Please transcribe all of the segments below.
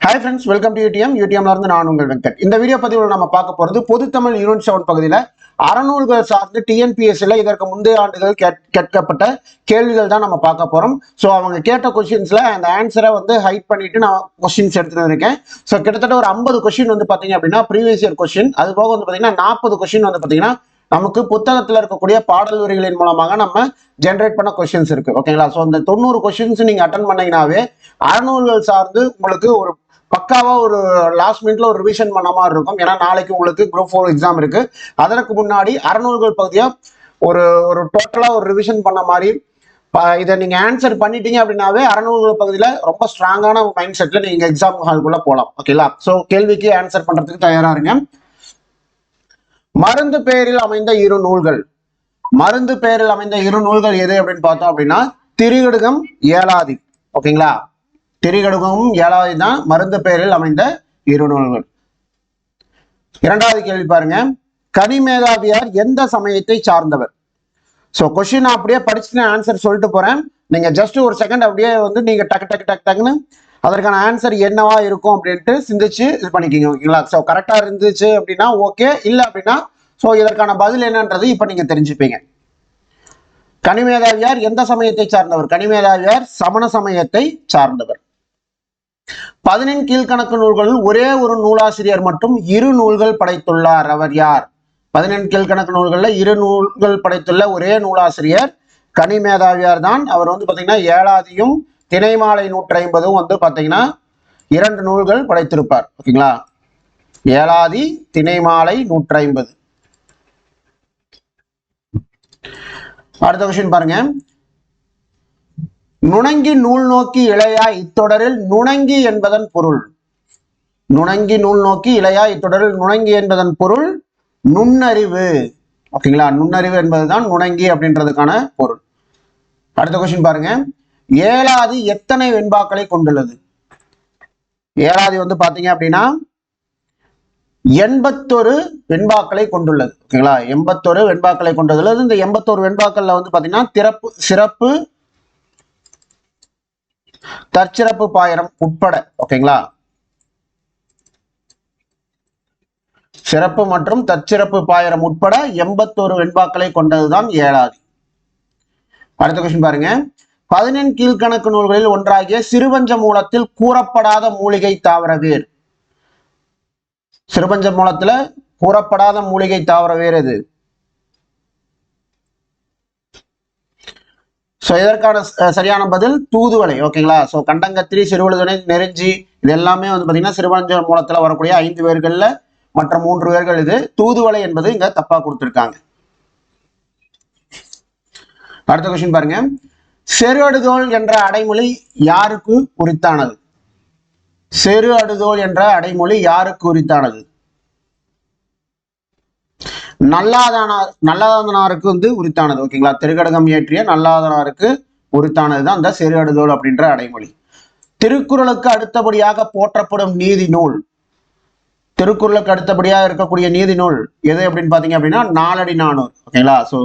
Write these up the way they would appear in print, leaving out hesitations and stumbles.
Hi friends, welcome to யூடிஎம்ல இருந்து நான் உங்கள் வெங்கட். இந்த வீடியோ பதிவில் நம்ம பார்க்க போறது பொதுத்தமிழ் யூனிட் 7 பகுதியில் அறநூல்கள் சார்ந்து டிஎன்பிஎஸ்சியில் இதற்கு முந்தைய ஆண்டுகள் கேட்கப்பட்ட கேள்விகள் தான் நம்ம பார்க்க போறோம். ஸோ அவங்க கேட்ட கொஸ்டின்ஸ்ல அந்த ஆன்சரை ஹைட் பண்ணிட்டு நான் கொஸ்டின்ஸ் எடுத்துட்டு இருக்கேன். ஸோ கிட்டத்தட்ட ஒரு 50 கொஸ்டின் பார்த்தீங்க அப்படின்னா ப்ரீவியஸ் இயர் கொஸ்டின், அது போக பார்த்தீங்கன்னா 40 கொஸ்டின் பார்த்தீங்கன்னா நமக்கு புத்தகத்தில் இருக்கக்கூடிய பாடல் வரிகளின் மூலமாக நம்ம ஜென்ரேட் பண்ண கொஸ்டின்ஸ் இருக்கு. ஓகேங்களா? ஸோ இந்த 90 கொஸ்டின்ஸ் நீங்க அட்டன் பண்ணீங்கன்னாவே அறநூல்கள் சார்ந்து உங்களுக்கு ஒரு பக்காவா ஒரு லாஸ்ட் மினிட்ல ஒரு ரிவிஷன் பண்ண மாதிரி இருக்கும். ஏன்னா நாளைக்கு உங்களுக்கு குரூப் 4 எக்ஸாம் இருக்கு. அதற்கு முன்னாடி அறநூல்கள் பகுதியா ஒரு ஒரு டோட்டலா ஒரு ரிவிஷன் பண்ண மாதிரி இதை நீங்க ஆன்சர் பண்ணிட்டீங்க அப்படின்னாவே அறநூல்கள் பகுதியில ரொம்ப ஸ்ட்ராங்கான மைண்ட் செட்ல நீங்க எக்ஸாம் ஹால்குள்ள போகலாம். ஓகேங்களா? ஸோ கேள்விக்கு ஆன்சர் பண்றதுக்கு தயாரா இருங்க. மருந்து பெயரில் அமைந்த இரு நூல்கள். மருந்து பெயரில் அமைந்த இரு நூல்கள் எது அப்படின்னு பார்த்தோம் அப்படின்னா திரிகடுகம், ஏலாதி. ஓகேங்களா? திரிகடுகமும் ஏலாதி தான் மருந்து பெயரில் அமைந்த இரு நூல்கள். இரண்டாவது கேள்வி பாருங்க, கனிமேதாவியார் எந்த சமயத்தை சார்ந்தவர்? ஸோ கொஸ்டின் அப்படியே படிச்சுட்டு ஆன்சர் சொல்லிட்டு போறேன். நீங்க ஜஸ்ட் ஒரு செகண்ட் அப்படியே நீங்க டக்குன்னு அதற்கான ஆன்சர் என்னவா இருக்கும் அப்படின்ட்டு சிந்திச்சு இது பண்ணிக்கிங்க. ஓகேங்களா? ஸோ கரெக்டா இருந்துச்சு அப்படின்னா ஓகே, இல்லை அப்படின்னா ஸோ இதற்கான பதில் என்னன்றது இப்ப நீங்க தெரிஞ்சுப்பீங்க. கனிமேதாவியார் எந்த சமயத்தை சார்ந்தவர்? கனிமேதாவியார் சமண சமயத்தை சார்ந்தவர். 14 கீழ்கணக்கு நூல்களில் ஒரே ஒரு நூலாசிரியர் மட்டும் இரு நூல்கள் படைத்துள்ளார். அவர் யார்? 14 கீழ்கணக்கு நூல்கள்ல இரு நூல்கள் படைத்துள்ள ஒரே நூலாசிரியர் கனிமேதாவியார் தான். அவர் பாத்தீங்கன்னா ஏலாதியும் திணைமாலை 150 பாத்தீங்கன்னா 2 நூல்கள் படைத்திருப்பார். ஓகேங்களா? ஏலாதி, திணைமாலை 150. அடுத்த கொஸ்டின் பாருங்க, நுணங்கி நூல் நோக்கி இளையா இத்தொடரில் நுணங்கி என்பதன் பொருள். நுணங்கி நூல் நோக்கி இளையா இத்தொடரில் நுணங்கி என்பதன் பொருள் நுண்ணறிவு. ஓகேங்களா? நுண்ணறிவு என்பதுதான் நுணங்கி அப்படின்றதுக்கான பொருள். அடுத்த கொஸ்டின் பாருங்க, ஏலாதி எத்தனை வெண்பாக்களை கொண்டுள்ளது? ஏலாதி பாத்தீங்க அப்படின்னா 81 வெண்பாக்களை கொண்டுள்ளது. ஓகேங்களா? 81 வெண்பாக்களை கொண்டுள்ளது. இந்த 81 வெண்பாக்கள்ல பாத்தீங்கன்னா சிறப்பு, தற்சிறப்பு பாயிரம் உட்பட. ஓகேங்களா? சிறப்பு மற்றும் தற்சிறப்பு பாயிரம் உட்பட 81 வெண்பாக்களை கொண்டதுதான் ஏலாதி. அடுத்த கொஸ்டின் பாருங்க, 14 கீழ்கணக்கு நூல்களில் ஒன்றாகிய சிறுபஞ்ச மூலத்தில் கூறப்படாத மூலிகை தாவர வேர். சிறுபஞ்ச மூலத்துல கூறப்படாத மூலிகை தாவர வேர் எது? ஸோ இதற்கான சரியான பதில் தூதுவளை. ஓகேங்களா? ஸோ கண்டங்கத்திரி, சிறுவழுதுணை, நெருஞ்சி இது எல்லாமே பாத்தீங்கன்னா சிறுபஞ்ச மூலத்துல வரக்கூடிய 5 வேர்கள்ல மற்ற 3 வேர்கள் இது. தூதுவளை என்பது இங்க தப்பா கொடுத்திருக்காங்க. அடுத்த கொஸ்டின் பாருங்க, செரு அடுதோல் என்ற அடைமொழி யாருக்கு உரித்தானது? செரு அடுதோல் என்ற அடைமொழி யாருக்கு உரித்தானது? நல்லாதனாருக்கு உரித்தானது. ஓகேங்களா? திருக்கடகம் இயற்றிய நல்லாதனாருக்கு உரித்தானதுதான் அந்த செரு அடுதோல் அப்படின்ற அடைமொழி. திருக்குறளுக்கு அடுத்தபடியாக போற்றப்படும் நீதி நூல். திருக்குறளுக்கு அடுத்தபடியாக இருக்கக்கூடிய நீதி நூல் எது அப்படின்னு பாத்தீங்க அப்படின்னா நாலடி நானூறு. ஓகேங்களா? ஸோ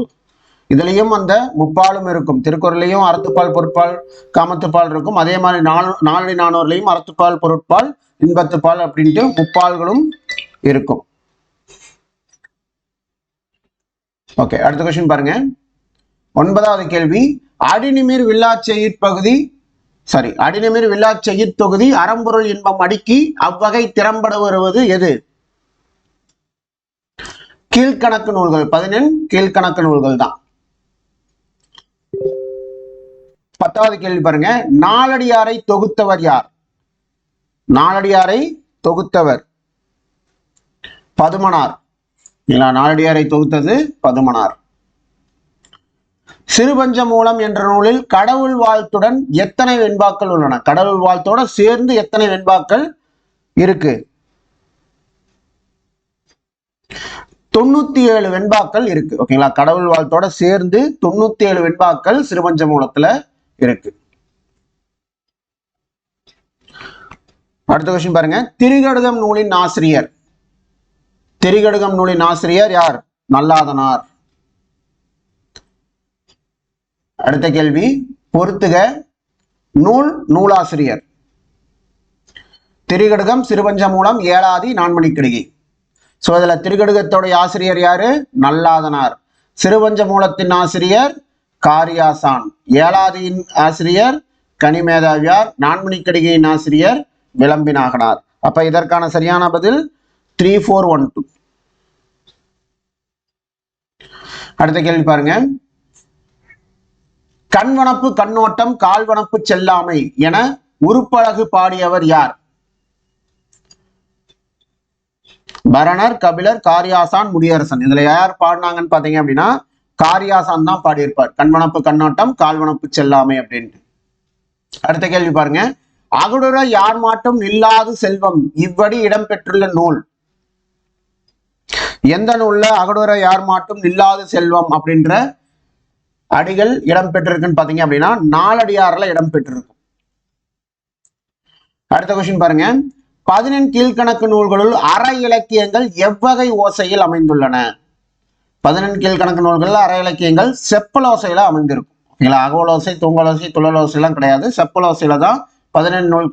இதுலயும் அந்த முப்பாலும் இருக்கும். திருக்குறளையும் அறத்துப்பால், பொருட்பால், காமத்துப்பால் இருக்கும். அதே மாதிரி நாலடி நானூறுலையும் அறத்துப்பால், பொருட்பால், இன்பத்துப்பால் அப்படின்ட்டு முப்பால்களும் இருக்கும். ஓகே, அடுத்த கொஸ்டின் பாருங்க, 9வது கேள்வி, அடிநிமிர் வில்லாச்செயிற் தொகுதி அறம்பொருள் இன்பம் அடுக்கி அவ்வகை திறம்பட வருவது எது? கீழ்கணக்கு நூல்கள். 14 கீழ்கணக்கு நூல்கள் தான். 10வது கேள்வி பாருங்க, நாலடியாரை தொகுத்தவர் யார்? நாலடியாரை தொகுத்தவர் பதுமனார். நாலடியாரை தொகுத்தது பதுமனார். சிறுபஞ்ச மூலம் என்ற நூலில் கடவுள் வாழ்த்துடன் எத்தனை வெண்பாக்கள் உள்ளன? கடவுள் வாழ்த்தோட சேர்ந்து எத்தனை வெண்பாக்கள் இருக்கு? 97 வெண்பாக்கள் இருக்கு. ஓகேங்களா? கடவுள் வாழ்த்தோட சேர்ந்து 97 வெண்பாக்கள் சிறுபஞ்ச மூலத்துல இருக்கு. அடுத்த கொஸ்டின் பாருங்க, திரிகடுகம் நூலின் ஆசிரியர். திரிகடுகம் நூலின் ஆசிரியர் யார்? நல்லாதனார். அடுத்த கேள்வி, பொறுத்துக நூலாசிரியர். திரிகடுகம், சிறுபஞ்ச மூலம், ஏலாதி, நான்மணிக்கடிகை. ஸோ இதுல திரிகடுகத்தோடைய ஆசிரியர் யாரு? நல்லாதனார். சிறுபஞ்ச மூலத்தின் ஆசிரியர் காரியாசான். ஏலாதியின் ஆசிரியர் கனிமேதாவியார். நான்மணிக்கடிகையின் ஆசிரியர் விளம்பினாகனார். அப்ப இதற்கான சரியான பதில் 3412. அடுத்த கேள்வி பாருங்க. கண்வனப்பு கண்ணோட்டம் கால்வனப்பு செல்லாமை என உருப்பழகு பாடியவர் யார்? பரணர், கபிலர், காரியாசான், முடியரசன். இதுல யார் பாடினாங்கன்னு பாத்தீங்க அப்படின்னா காரியாசான் தான் பாடியிருப்பார். கண்வனப்பு கண்ணோட்டம் கால்வனப்பு செல்லாமை அப்படின்ட்டு. அடுத்த கேள்வி பாருங்க. அகடுற யார் மாட்டும் இல்லாது செல்வம் இவ்வடி இடம்பெற்றுள்ள நூல். எந்த நூல்ல அகடுற யார் மாட்டும் இல்லாது செல்வம் அப்படின்ற அடிகள் இடம்பெற்றிருக்குன்னு பாத்தீங்க அப்படின்னா நாலடியார்ல இடம்பெற்றிருக்கும். அடுத்த கொஸ்டின் பாருங்க. 11 கீழ்கணக்கு நூல்களுள் அற இலக்கியங்கள் எவ்வகை ஓசையில் அமைந்துள்ளன? 11 கீழ்கணக்கு நூல்கள் அற இலக்கியங்கள் செப்பல் ஓசையில அமைந்திருக்கும். ஓகேங்களா? அகவலோசை, தூங்கலோசை, துள்ளலோசை எல்லாம் கிடையாது. செப்பல் ஓசையில தான் 11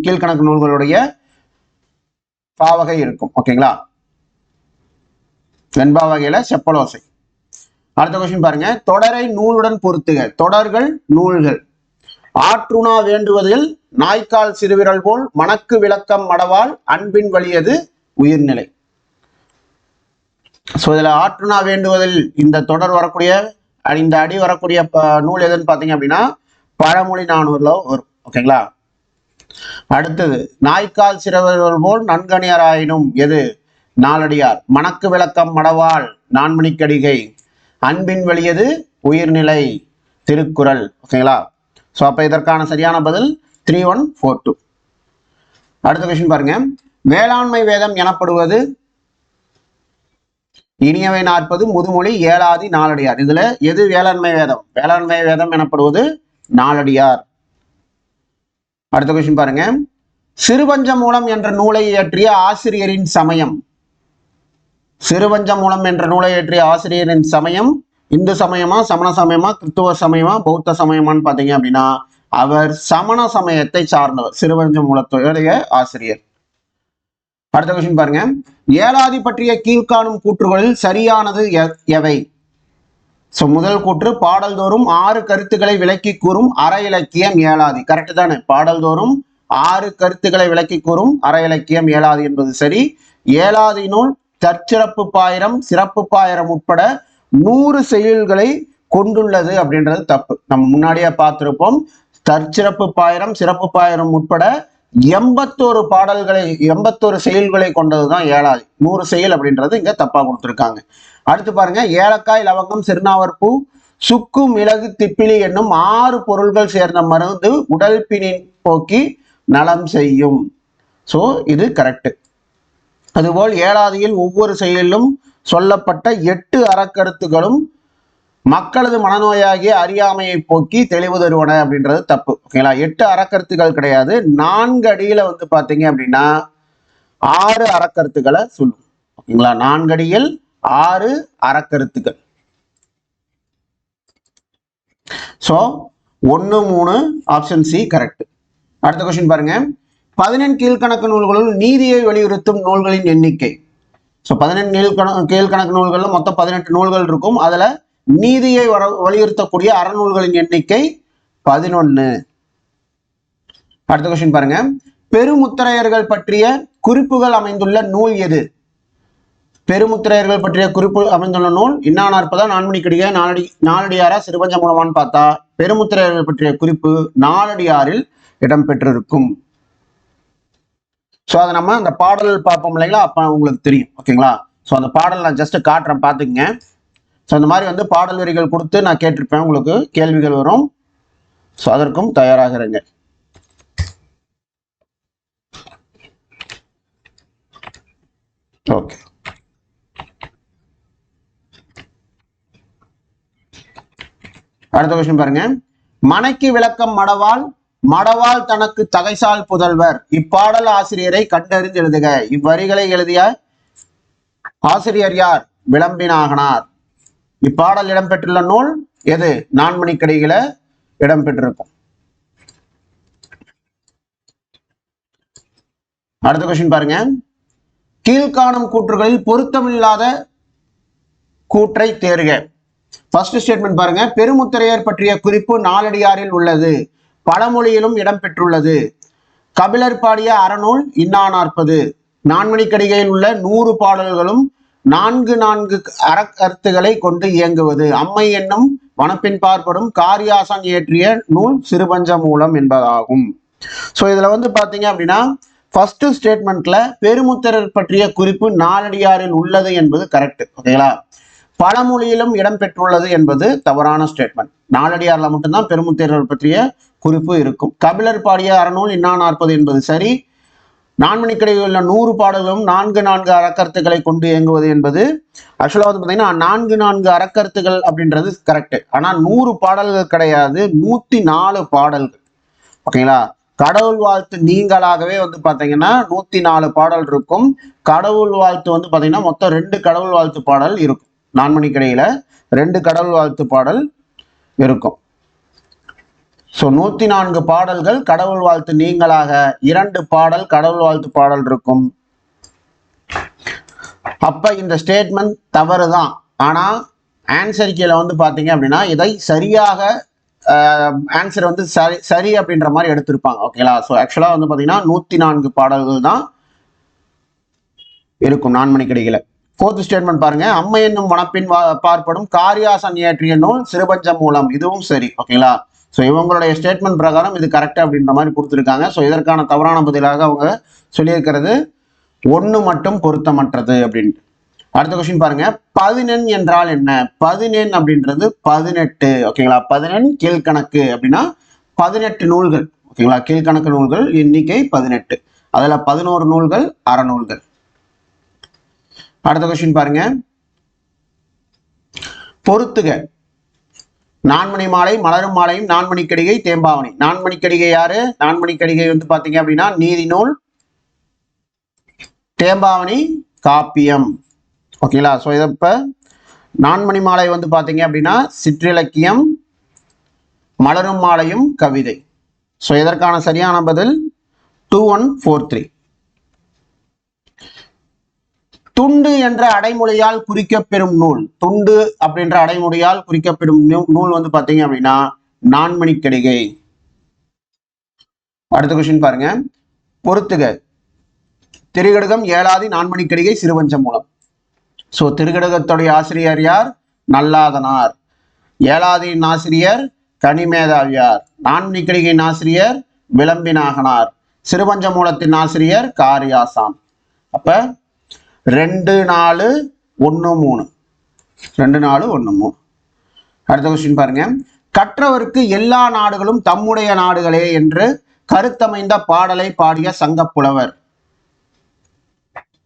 கீழ்கணக்கு நூல்களுடைய பாவகை இருக்கும். ஓகேங்களா? வெண்பா வகையில செப்பலோசை. அடுத்த கொஸ்டின் பாருங்க. தொடரை நூலுடன் பொருத்துக. தொடர்கள் நூல்கள். ஆற்றுணா வேண்டுவதில் நாய்க்கால் சிறுவிரல் போல் மணக்கு விளக்கம் மடவால் அன்பின் வலியது உயிர்நிலை. சோ இதுல ஆற்றுணா வேண்டுவதில் இந்த தொடர் வரக்கூடிய இந்த அடி வரக்கூடிய நூல் எதுன்னு பாத்தீங்க அப்படின்னா பழமொழி 400ல வரும். ஓகேங்களா? அடுத்தது நாய்க்கால் சிறுவிரல் போல் நன்கணியராயினும் எது? நாலடியார். மணக்கு விளக்கம் மடவாள் நான்மணிக்கடிகை. அன்பின் வலியது உயிர்நிலை திருக்குறள். ஓகேங்களா? சோ அப்ப இதற்கான சரியான பதில் 3142. அடுத்த கொஸ்டின் பாருங்க. வேளாண்மை வேதம் எனப்படுவது இனியவை 40, முதுமொழி, ஏலாதி, நாலடியார். இதுல எது வேளாண்மை வேதம்? வேளாண்மை வேதம் எனப்படுவது நாலடியார். அடுத்த கொஸ்டின் பாருங்க. சிறுபஞ்ச மூலம் என்ற நூலை இயற்றிய ஆசிரியரின் சமயம். சிறுபஞ்ச மூலம் என்ற நூலை இயற்றிய ஆசிரியரின் சமயம் இந்து சமயமா, சமண சமயமா, கிறிஸ்துவ சமயமா, பௌத்த சமயமான்னு பாத்தீங்க அப்படின்னா அவர் சமண சமயத்தை சார்ந்தவர். சிறுபஞ்ச மூலத்துடைய ஆசிரியர். அடுத்த கொஸ்டின் பாருங்க. ஏலாதி பற்றிய கீழ்காணும் கூற்றுகளில் சரியானது எவை? சோ முதல் கூற்று பாடல்தோறும் 6 கருத்துக்களை விளக்கி கூறும் அற இலக்கியம் ஏலாதி. கரெக்ட் தானே? பாடல்தோறும் 6 கருத்துக்களை விளக்கி கூறும் அற இலக்கியம் ஏலாதி என்பது சரி. ஏலாதி நூல் தற்சிறப்பு பாயிரம், சிறப்பு பாயிரம் உட்பட 100 செயல்களை கொண்டுள்ளது அப்படின்றது தப்பு. நம்ம முன்னாடியே பார்த்திருப்போம். தற்சிறப்பு பாயிரம், சிறப்பு பாயிரம் உட்பட 81 பாடல்களை 81 செயல்களை கொண்டதுதான் ஏலாதி. 100 செயல் அப்படின்றது இங்க தப்பா கொடுத்திருக்காங்க. அடுத்து பாருங்க. ஏலக்காய், லவங்கம், சிறுநாவற்பூ, சுக்கு, மிளகு, திப்பிலி என்னும் 6 பொருள்கள் சேர்ந்த மருந்து உடல் பிணின் போக்கி நலம் செய்யும். சோ இது கரெக்ட். அதுபோல் ஏலாதியில் ஒவ்வொரு செயலிலும் சொல்லப்பட்ட 8 அறக்கருத்துகளும் மக்களது மனநோயாகிய அறியாமையை போக்கி தெளிவு தருவன அப்படின்றது தப்பு. ஓகேங்களா? 8 அறக்கருத்துகள் கிடையாது. 4 அடியில வந்து பாத்தீங்க அப்படின்னா 6 அறக்கருத்துக்களை சொல்லும். ஓகேங்களா? 4 அடியில் 6 அறக்கருத்துக்கள். So 1, 3 option C correct. அடுத்த கொஸ்டின் பாருங்க. 11 கீழ்கணக்கு நூல்களுள் நீதியை வலியுறுத்தும் நூல்களின் எண்ணிக்கை. ஸோ 11 கீழ்கணக்கு நூல்கள் மொத்தம் 18 நூல்கள் இருக்கும். அதுல நீதியை வலியுறுத்தக்கூடிய அறநூல்களின் எண்ணிக்கை 11. அடுத்த கொஸ்டின் பாருங்க. பெருமுத்திரையர்கள் பற்றிய குறிப்புகள் அமைந்துள்ள நூல் எது? பெருமுத்திரையர்கள் பற்றிய குறிப்பு அமைந்துள்ள நூல் இன்னானார்ப்பதா, நான்மணிக்கடிகை, நாலடியாரா, சிறுபஞ்ச மூலமான்னு பார்த்தா பெருமுத்திரையர்கள் பற்றிய குறிப்பு நாலடியாரில் இடம்பெற்றிருக்கும். ஸோ அதை நம்ம அந்த பாடல் பார்ப்போம் இல்லைங்களா? அப்போ உங்களுக்கு தெரியும். ஓகேங்களா? ஸோ அந்த பாடல் நான் ஜஸ்ட் காட்டுறேன், பார்த்துக்குங்க. ஸோ அந்த மாதிரி வந்து பாடல் வரிகள் கொடுத்து நான் கேட்டிருப்பேன். உங்களுக்கு கேள்விகள் வரும். ஸோ அதற்கும் தயாராக இருங்க. ஓகே. அடுத்த கொஸ்டின் பாருங்க. மனைக்கு விளக்கம் மடவாள், மடவாள் தனக்கு தகைசால் புதல்வர். இப்பாடல் ஆசிரியரை கண்டறிந்து எழுதுக. இவ்வரிகளை எழுதிய ஆசிரியர் யார்? விளம்பினாகனார். இப்பாடல் இடம்பெற்றுள்ள நூல் எது? நான்மணிக்கடிகையில இடம்பெற்றிருக்கும். அடுத்த கொஸ்டின் பாருங்க, கீழ்காணும் கூற்றுகளில் பொருத்தமில்லாத கூற்றை தேர்க. ஃபர்ஸ்ட் ஸ்டேட்மெண்ட் பாருங்க, பெருமுத்திரையர் பற்றிய குறிப்பு நாலடியாரில் உள்ளது, பழமொழியிலும் இடம்பெற்றுள்ளது, கபிலர் பாடிய அறநூல் இன்னா 40, நான்மணிக்கடிகையில் உள்ள 100 பாடல்களும் 4 அறக்கருத்துக்களை கொண்டு இயங்குவது, அம்மை என்னும் வனப்பின் பார்ப்படும் காரியாசன் இயற்றிய நூல் சிறுபஞ்ச மூலம் என்பதாகும். ஸோ இதுல வந்து பாத்தீங்க அப்படின்னா ஃபர்ஸ்ட் ஸ்டேட்மெண்ட்ல பெருமுத்திரர் பற்றிய குறிப்பு நாலடியாரில் உள்ளது என்பது கரெக்ட். ஓகேங்களா. பழமொழியிலும் இடம்பெற்றுள்ளது என்பது தவறான ஸ்டேட்மெண்ட். நாலடியார்ல மட்டும்தான் பெருமுத்திரர் பற்றிய குறிப்பு இருக்கும். கபிலர் பாடிய அறநூல் இன்னா 40 என்பது சரி. நான்மணிக்கடிகையில் உள்ள 100 பாடல்களும் 4 அறக்கருத்துக்களை கொண்டு இயங்குவது என்பது ஆக்சுவலா வந்து பாத்தீங்கன்னா 4 அறக்கருத்துகள் அப்படின்றது கரெக்ட். ஆனா 100 பாடல்கள் கிடையாது, 104 பாடல்கள். ஓகேங்களா. கடவுள் வாழ்த்து நீங்களாகவே வந்து பாத்தீங்கன்னா 104 பாடல் இருக்கும். கடவுள் வாழ்த்து வந்து பாத்தீங்கன்னா மொத்தம் 2 கடவுள் வாழ்த்து பாடல் இருக்கும். நான்மணிக்கடிகையில 2 கடவுள் வாழ்த்து பாடல் இருக்கும். ஸோ 104 பாடல்கள் கடவுள் வாழ்த்து நீங்களாக, 2 பாடல் கடவுள் வாழ்த்து பாடல் இருக்கும். அப்ப இந்த ஸ்டேட்மெண்ட் தவறு தான். ஆனா ஆன்சர் கீழே வந்து பாத்தீங்க அப்படின்னா இதை சரியாக ஆன்சர் வந்து சரி அப்படின்ற மாதிரி எடுத்திருப்பாங்க. ஓகேங்களா. ஸோ ஆக்சுவலா வந்து பாத்தீங்கன்னா 104 பாடல்கள் தான் இருக்கும் நான்மணிக்கடிகையில. ஃபோர்த் ஸ்டேட்மெண்ட் பாருங்க, அம்மை என்னும் வனப்பின் பார்ப்படும் காரியாசன் இயற்றிய நூல் சிறுபஞ்ச மூலம், இதுவும் சரி. ஓகேங்களா. ஸோ இவங்களுடைய ஸ்டேட்மெண்ட் பிரகாரம் இது கரெக்ட் அப்படின்ற மாதிரி கொடுத்துருக்காங்க. ஸோ இதற்கான தவறான பதிலாக அவங்க சொல்லியிருக்கிறது 1 மட்டும் பொருத்தமற்றது அப்படின்ட்டு. அடுத்த கொஸ்டின் பாருங்க, பதினெண் என்றால் என்ன? பதினெண் அப்படின்றது 18. ஓகேங்களா. 18 கீழ்கணக்கு அப்படின்னா 18 நூல்கள். ஓகேங்களா. கீழ்கணக்கு நூல்கள் எண்ணிக்கை 18. அதுல 11 நூல்கள் அறநூல்கள். அடுத்த கொஸ்டின் பாருங்க, பொறுத்துக. நான்மணி மாலை, மலரும் மாலையும், நான்மணிக்கடிகை, தேம்பாவணி. நான்மணிக்கடிகை யாரு? நான்மணிக்கடிகை வந்து பாத்தீங்க அப்படின்னா நீதி நூல், தேம்பாவணி காப்பியம். ஓகேங்களா. ஸோ இதை இப்போ நான்மணி மாலை வந்து பார்த்தீங்க அப்படின்னா சிற்றிலக்கியம், மலரும் மாலையும் கவிதை. ஸோ இதற்கான சரியான பதில் 2143. துண்டு என்ற அடைமொழியால் குறிக்கப்பெறும் நூல். துண்டு அப்படின்ற அடைமொழியால் குறிக்கப்பெறும் நூல் வந்து பார்த்தீங்க அப்படின்னா நான்மணிக்கடிகை. அடுத்த கொஸ்டின் பாருங்க, பொறுத்துக. திருகடுகம், ஏலாதி, நான்மணிக்கடிகை, சிறுபஞ்ச மூலம். ஸோ திருகடுகத்துடைய ஆசிரியர் யார்? நல்லாதனார். ஏலாதியின் ஆசிரியர் கனிமேதாவியார். நான்மணிக்கடிகையின் ஆசிரியர் விளம்பிநாகனார். சிறுபஞ்ச மூலத்தின் ஆசிரியர் காரியாசான். அப்ப 2413. 2413. அடுத்த கொஸ்டின் பாருங்க, கற்றவருக்கு எல்லா நாடுகளும் தம்முடைய நாடுகளே என்று கருத்தமைந்த பாடலை பாடிய சங்கப்புலவர்.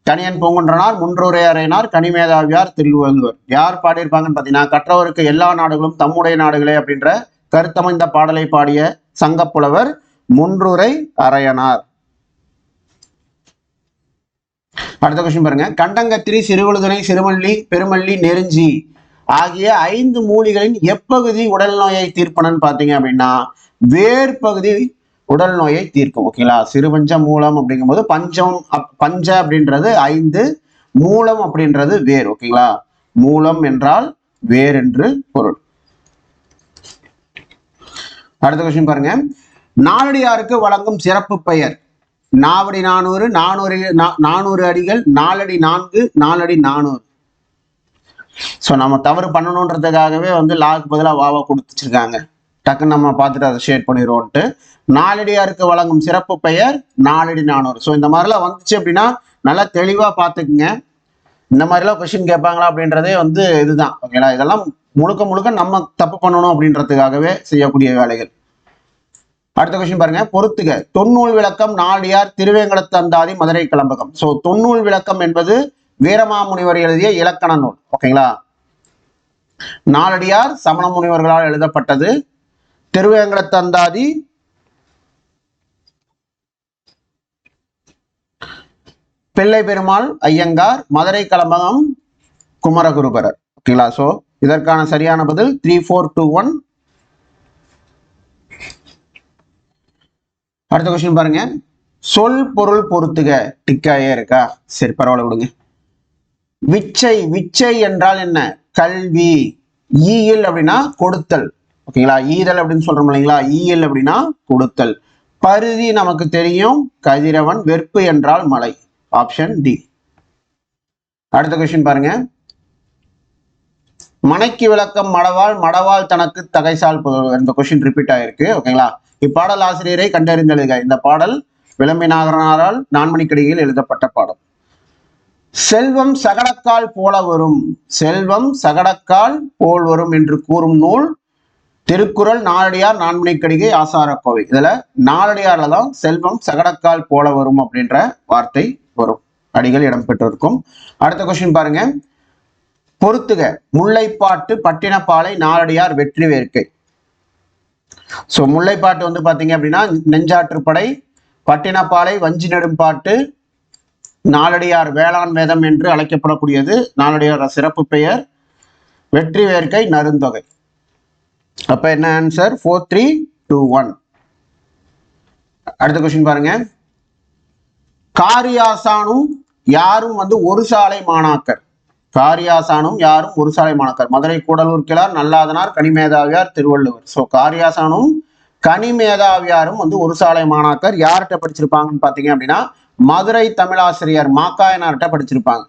கணியன் பூங்குன்றனார், முன்றூரை அறையினார், கனிமேதாவியார், திருவள்ளுவர். யார் பாடியிருப்பாங்கன்னு பாத்தீங்கன்னா கற்றவருக்கு எல்லா நாடுகளும் தம்முடைய நாடுகளே அப்படின்ற கருத்தமைந்த பாடலை பாடிய சங்கப்புலவர் முன்றூரை அறையனார். அடுத்த கொஸ்டின் பாருங்க, கண்டங்கத்திரி, சிறுவழுதுணை, சிறுமல்லி, பெருமல்லி, நெருஞ்சி ஆகிய 5 மூலிகளின் எப்பகுதி உடல் நோயை தீர்ப்பனன்னு பாத்தீங்க அப்படின்னா வேர்பகுதி உடல் நோயை தீர்க்கும். ஓகேங்களா. சிறுபஞ்ச மூலம் அப்படிங்கும்போது பஞ்ச அப்படின்றது 5, மூலம் அப்படின்றது வேர். ஓகேங்களா. மூலம் என்றால் வேர் என்று பொருள். அடுத்த கொஸ்டின் பாருங்க, நாலடியாருக்கு வழங்கும் சிறப்பு பெயர். நாவடி 400, 400 அடிகள், 4 அடி 4, 4 அடி 400. ஸோ நம்ம தவறு பண்ணணுன்றதுக்காகவே வந்து லாக்கு பதிலாக வாவா கொடுத்துச்சிருக்காங்க. டக்குன்னு நம்ம பார்த்துட்டு அதை ஷேர் பண்ணிடுவோம்ட்டு. நாலடியாருக்கு வழங்கும் சிறப்பு பெயர் 4 அடி 400. ஸோ இந்த மாதிரிலாம் வந்துச்சு அப்படின்னா நல்லா தெளிவாக பார்த்துக்குங்க. இந்த மாதிரிலாம் கொஸ்டின் கேட்பாங்களா அப்படின்றதே வந்து இதுதான். ஓகேங்களா. இதெல்லாம் முழுக்க முழுக்க நம்ம தப்பு பண்ணணும் அப்படின்றதுக்காகவே செய்யக்கூடிய வேலைகள். அடுத்த கொஸ்டின் பாருங்க, பொறுத்துக. தொன்னூல் விளக்கம் நாலடியார், திருவேங்கடத்து அந்தாதி, மதுரை கலம்பகம். ஸோ தொன்னூல் விளக்கம் என்பது வீரமாமுனிவர் எழுதிய இலக்கண நூல். ஓகேங்களா. நாலடியார் சமண முனிவர்களால் எழுதப்பட்டது. திருவேங்கடத்து அந்தாதி பிள்ளை பெருமாள் ஐயங்கார், மதுரை கலம்பகம் குமரகுருபரர். ஓகேங்களா. ஸோ இதற்கான சரியான பதில் 3421. அடுத்த கொஸ்டின் பாருங்க, சொல் பொருள் பொறுத்துக டிக்காயே இருக்கா? சரி, பரவாயில்ல விடுங்க. விச்சை, விச்சை என்றால் என்ன? கல்வி. ஈயல் அப்படின்னா கொடுத்தல். ஓகேங்களா? ஈதல் அப்படின்னு சொல்றோம் இல்லைங்களா? ஈயல் அப்படின்னா கொடுத்தல். பருதி நமக்கு தெரியும், கதிரவன். வெற்பு என்றால் மலை. Option D. அடுத்த கொஸ்டின் பாருங்க. மனைக்கு விளக்கம் மடவாள், மடவாள் தனக்கு தகைசால் புதல்வர். இந்த கொஸ்டின் ரிப்பீட் ஆயிருக்கு. ஓகேங்களா? இப்பாடல் ஆசிரியரை கண்டறிந்தெழுக. இந்த பாடல் விளம்பினாரால் நான்மணிக்கடிகையில் எழுதப்பட்ட பாடல். செல்வம் சகடக்கால் போல வரும், செல்வம் சகடக்கால் போல் வரும் என்று கூறும் நூல் திருக்குறள், நாலடியார், நான்மணிக்கடிகை, ஆசாரக்கோவை. இதுல நாலடியார்ல தான் செல்வம் சகடக்கால் போல வரும் அப்படின்ற வார்த்தை வரும், அடிகள் இடம்பெற்றிருக்கும். அடுத்த கொஸ்டின் பாருங்க. பொறுத்துக. முல்லைப்பாட்டு, பட்டினப்பாலை, நாலடியார், வெற்றி வேர்க்கை. சோ முல்லைப்பாட்டு வந்து பாத்தீங்க அப்படின்னா நெஞ்சாற்றுப்படை, பட்டினப்பாலை வஞ்சி நெடும்பாட்டு, நாலடியார் வேளாண் வேதம் என்று அழைக்கப்படக்கூடியது நாலடியார் சிறப்பு பெயர், வெற்றி வேர்க்கை நருந்தொகை. அப்ப என்ன ஆன்சர்? 4, 3, 2, 1. அடுத்த கொஸ்டின் பாருங்க. காரியாசானும் யாரும் வந்து ஒரு சாலை மாணாக்கர். காரியாசானும் யாரும் ஒரு சாலை மாணாக்கர். மதுரை கூடலூர் கிழார், நல்லாதனார், கனிமேதாவியார், திருவள்ளுவர். ஸோ காரியாசானும் கனிமேதாவியாரும் வந்து ஒரு சாலை மாணாக்கர். யார்கிட்ட படிச்சிருப்பாங்கன்னு பாத்தீங்க அப்படின்னா மதுரை தமிழாசிரியர் மாக்காயனார்கிட்ட படிச்சிருப்பாங்க.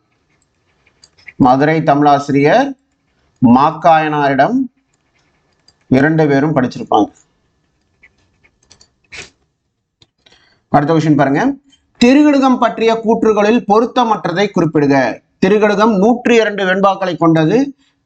மதுரை தமிழாசிரியர் மாக்காயனாரிடம் 2 பேரும் படிச்சிருப்பாங்க. அடுத்த கொஸ்டின் பாருங்க. திருகடுகம் பற்றிய கூற்றுகளில் பொருத்தமற்றதை குறிப்பிடுக. திருகடுகம் 102 வெண்பாக்களை கொண்டது.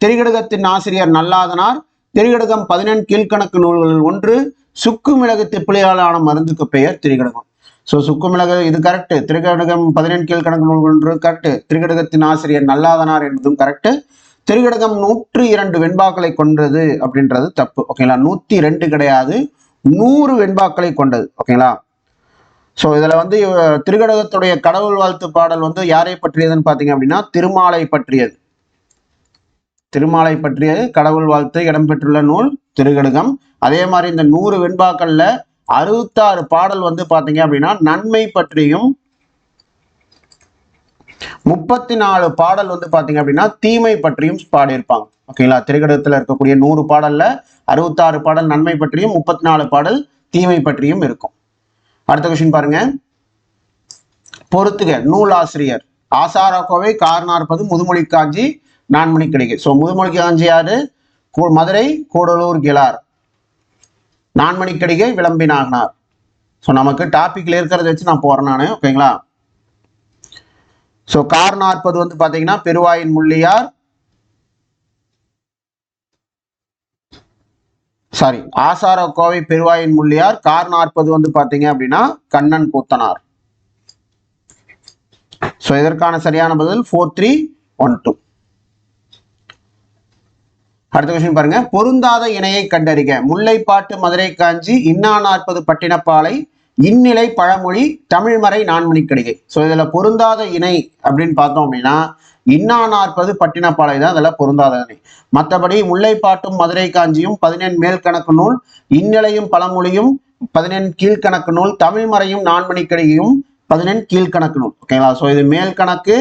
திருகடுகத்தின் ஆசிரியர் நல்லாதனார். திருகடுகம் 14 கீழ்கணக்கு நூல்களில் ஒன்று. சுக்கு மிளகு திப்பிலியாலான மருந்துக்கு பெயர் திருகடுகம். ஸோ சுக்கு மிளகு இது கரெக்ட். திருகடுகம் 14 கீழ்கணக்கு நூல்கள் ஒன்று கரெக்ட். திருகடுகத்தின் ஆசிரியர் நல்லாதனார் என்பதும் கரெக்ட். திருகடுகம் 102 வெண்பாக்களை கொண்டது அப்படின்றது தப்பு. ஓகேங்களா? 102 கிடையாது, 100 வெண்பாக்களை கொண்டது. ஓகேங்களா? ஸோ இதுல வந்து திருகடுகத்துடைய கடவுள் வாழ்த்து பாடல் வந்து யாரை பற்றியதுன்னு பாத்தீங்க அப்படின்னா திருமாலை பற்றியது. திருமாலை பற்றியது கடவுள் வாழ்த்து இடம்பெற்றுள்ள நூல் திருகடுகம். அதே மாதிரி இந்த 100 வெண்பாக்கள்ல 66 பாடல் வந்து பாத்தீங்க அப்படின்னா நன்மை பற்றியும், 34 பாடல் வந்து பாத்தீங்க அப்படின்னா தீமை பற்றியும் பாடியிருப்பாங்க. ஓகேங்களா? திருகடுகத்துல இருக்கக்கூடிய 100 பாடல்ல 66 பாடல் நன்மை பற்றியும், 34 பாடல் தீமை பற்றியும் இருக்கும். அடுத்த கொஸ்டின் பாருங்க. பொறுத்துக. நூலாசிரியர் ஆசாரக்கோவை, கார்40, முதுமொழி காஞ்சி, நான்மணிக்கடிகை. ஸோ முதுமொழி காஞ்சி யாரு? மதுரை கூடலூர் கிழார். நான்மணிக்கடிகை விளம்பினார். ஸோ நமக்கு டாபிக்ல இருக்கிறத வச்சு நான் போறேன் நானு. ஓகேங்களா? ஸோ கார்40 வந்து பாத்தீங்கன்னா பெருவாயின் முள்ளியார், சாரி ஆசாரக்கோவை பெருவாயின் முள்ளியார். கார்40 வந்து பாத்தீங்க அப்படின்னா கண்ணன் கூத்தனார். ஸோ இதற்கான சரியான பதில் 4, 3, 1, 2. அடுத்த கொஸ்டின் பாருங்க. பொருந்தாத இணையை கண்டறிக. முல்லைப்பாட்டு, மதுரை காஞ்சி, இன்னா 40 பட்டினப்பாலை, இந்நிலை பழமொழி, தமிழ்மறை, நான்மணிக்கடிகை. ஸோ இதுல பொருந்தாத இணை அப்படின்னு பார்த்தோம் அப்படின்னா இன்னா 40 பட்டினப்பாலை தான் இதுல பொருந்தாத இணை. மற்றபடி முல்லைப்பாட்டும் மதுரை காஞ்சியும் 14 மேல் கணக்கு நூல், இந்நிலையும் பழமொழியும் 14 கீழ்கணக்கு நூல், தமிழ்மறையும் நான்மணிக்கடிகையும் 14 கீழ்கணக்கு நூல். ஓகேங்களா? ஸோ இது மேல் கணக்கு,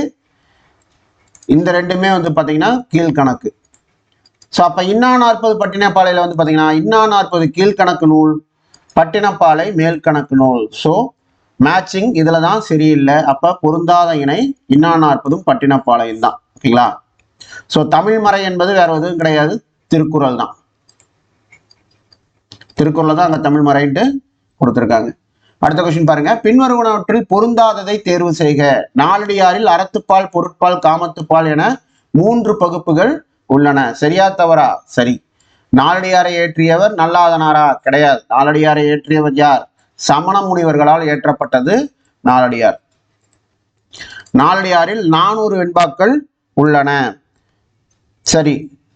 இந்த ரெண்டுமே வந்து பாத்தீங்கன்னா கீழ்கணக்கு. ஸோ அப்ப இன்னா 40 பட்டினப்பாலையில வந்து பாத்தீங்கன்னா இன்னா 40 கீழ்கணக்கு நூல், பட்டினப்பாலை மேல் கணக்கு நூல். ஸோ மேட்சிங் இதுல தான் சரியில்லை. அப்ப பொருந்தாத இணை இன்னா 40 பட்டினப்பாளையம் தான். ஓகேங்களா? ஸோ தமிழ்மறை என்பது வேற எதுவும் கிடையாது, திருக்குறள் தான். திருக்குறள் தான் அங்க தமிழ்மறைன்ட்டு கொடுத்துருக்காங்க. அடுத்த கொஸ்டின் பாருங்க. பின்வருவனவற்றில் பொருந்தாததை தேர்வு செய்க. நாலடியாரில் அறத்துப்பால், பொருட்பால், காமத்துப்பால் என 3 பகுப்புகள் உள்ளன. சரியா தவறா? சரி. நாலடியாரை ஏற்றியவர் நல்லாதனாரா? கிடையாது. நாலடியாரை ஏற்றியவர் யார்? சமண முனிவர்களால் ஏற்றப்பட்டது நாலடியார். நாலடியாரில் 400 வெண்பாக்கள் உள்ளன. சரி.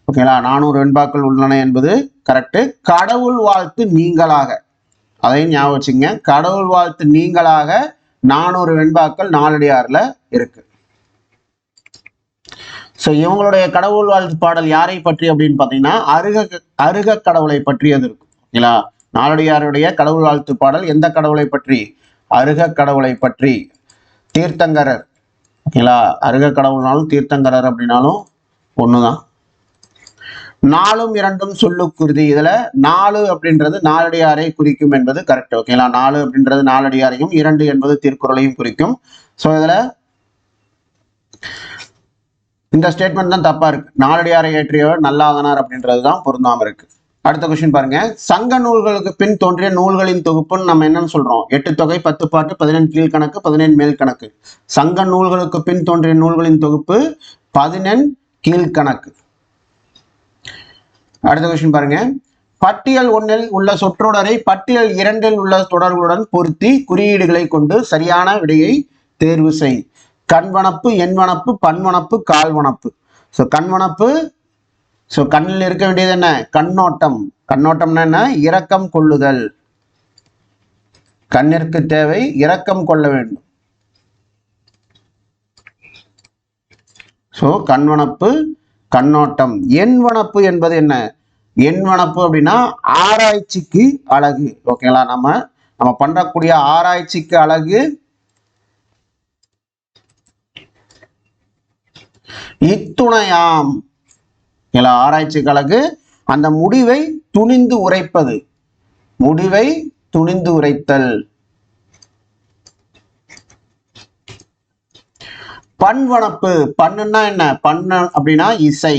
ஓகேங்களா? 400 வெண்பாக்கள் உள்ளன என்பது கரெக்ட். கடவுள் வாழ்த்து நீங்களாக, அதையும் ஞாபகம் வச்சுங்க. கடவுள் வாழ்த்து நீங்களாக 400 வெண்பாக்கள் நாலடியார்ல இருக்கு. ஸோ இவங்களுடைய கடவுள் வாழ்த்து பாடல் யாரை பற்றி அப்படின்னு பார்த்தீங்கன்னா அருக கடவுளை பற்றியது இருக்கும். ஓகேங்களா? நாலடியாருடைய கடவுள் வாழ்த்து பாடல் எந்த கடவுளை பற்றி? அருக கடவுளை பற்றி. தீர்த்தங்கரர், ஓகேங்களா, அருக கடவுள்னாலும் தீர்த்தங்கரர் அப்படின்னாலும் ஒண்ணுதான். நாலும் இரண்டும் சொல்லுக்குருதி, இதுல 4 அப்படின்றது நாலடியாரை குறிக்கும் என்பது கரெக்ட். ஓகேங்களா, 4 அப்படின்றது நாலடியாரையும் 2 என்பது திருக்குறளையும் குறிக்கும். ஸோ இதுல இந்த ஸ்டேட்மெண்ட் தான் தப்பா இருக்கு. நாலடியாரை ஏற்றியவர் நல்லாதனார் அப்படின்றது தான் பொருந்தாம இருக்கு. அடுத்த கொஸ்டின் பாருங்க. சங்க நூல்களுக்கு பின் தோன்றிய நூல்களின் தொகுப்புன்னு நம்ம என்னன்னு சொல்றோம்? 8 தொகை, 10 பாட்டு, 15 கீழ்கணக்கு, 15 மேல் கணக்கு. சங்க நூல்களுக்கு பின் தோன்றிய நூல்களின் தொகுப்பு 15 கீழ்கணக்கு. அடுத்த கொஸ்டின் பாருங்க. பட்டியல் 1 உள்ள சொற்றொடரை பட்டியல் 2 உள்ள தொடர்களுடன் பொருத்தி குறியீடுகளை கொண்டு சரியான விடையை தேர்வு செய். கண்வனப்பு, எண்வனப்பு, பன்வனப்பு, கால்வனப்பு. ஸோ கண்வனப்பு, ஸோ கண்ணில் இருக்க வேண்டியது என்ன? கண்ணோட்டம். கண்ணோட்டம்னா என்ன? இரக்கம் கொள்ளுதல். கண்ணிற்கு தேவை இரக்கம் கொள்ள வேண்டும். ஸோ கண்வனப்பு, கண்ணோட்டம். எண்வனப்பு என்பது என்ன? எண்வனப்பு அப்படின்னா ஆராய்ச்சிக்கு அழகு. ஓகேங்களா, நம்ம பண்றக்கூடிய ஆராய்ச்சிக்கு அழகு. இத்துணையாம், ஆராய்ச்சிக்கு அழகு அந்த முடிவை துணிந்து உரைப்பது. முடிவை துணிந்து உரைத்தல். பன்வனப்பு, பண்ணுன்னா என்ன? பண்ணு அப்படின்னா இசை.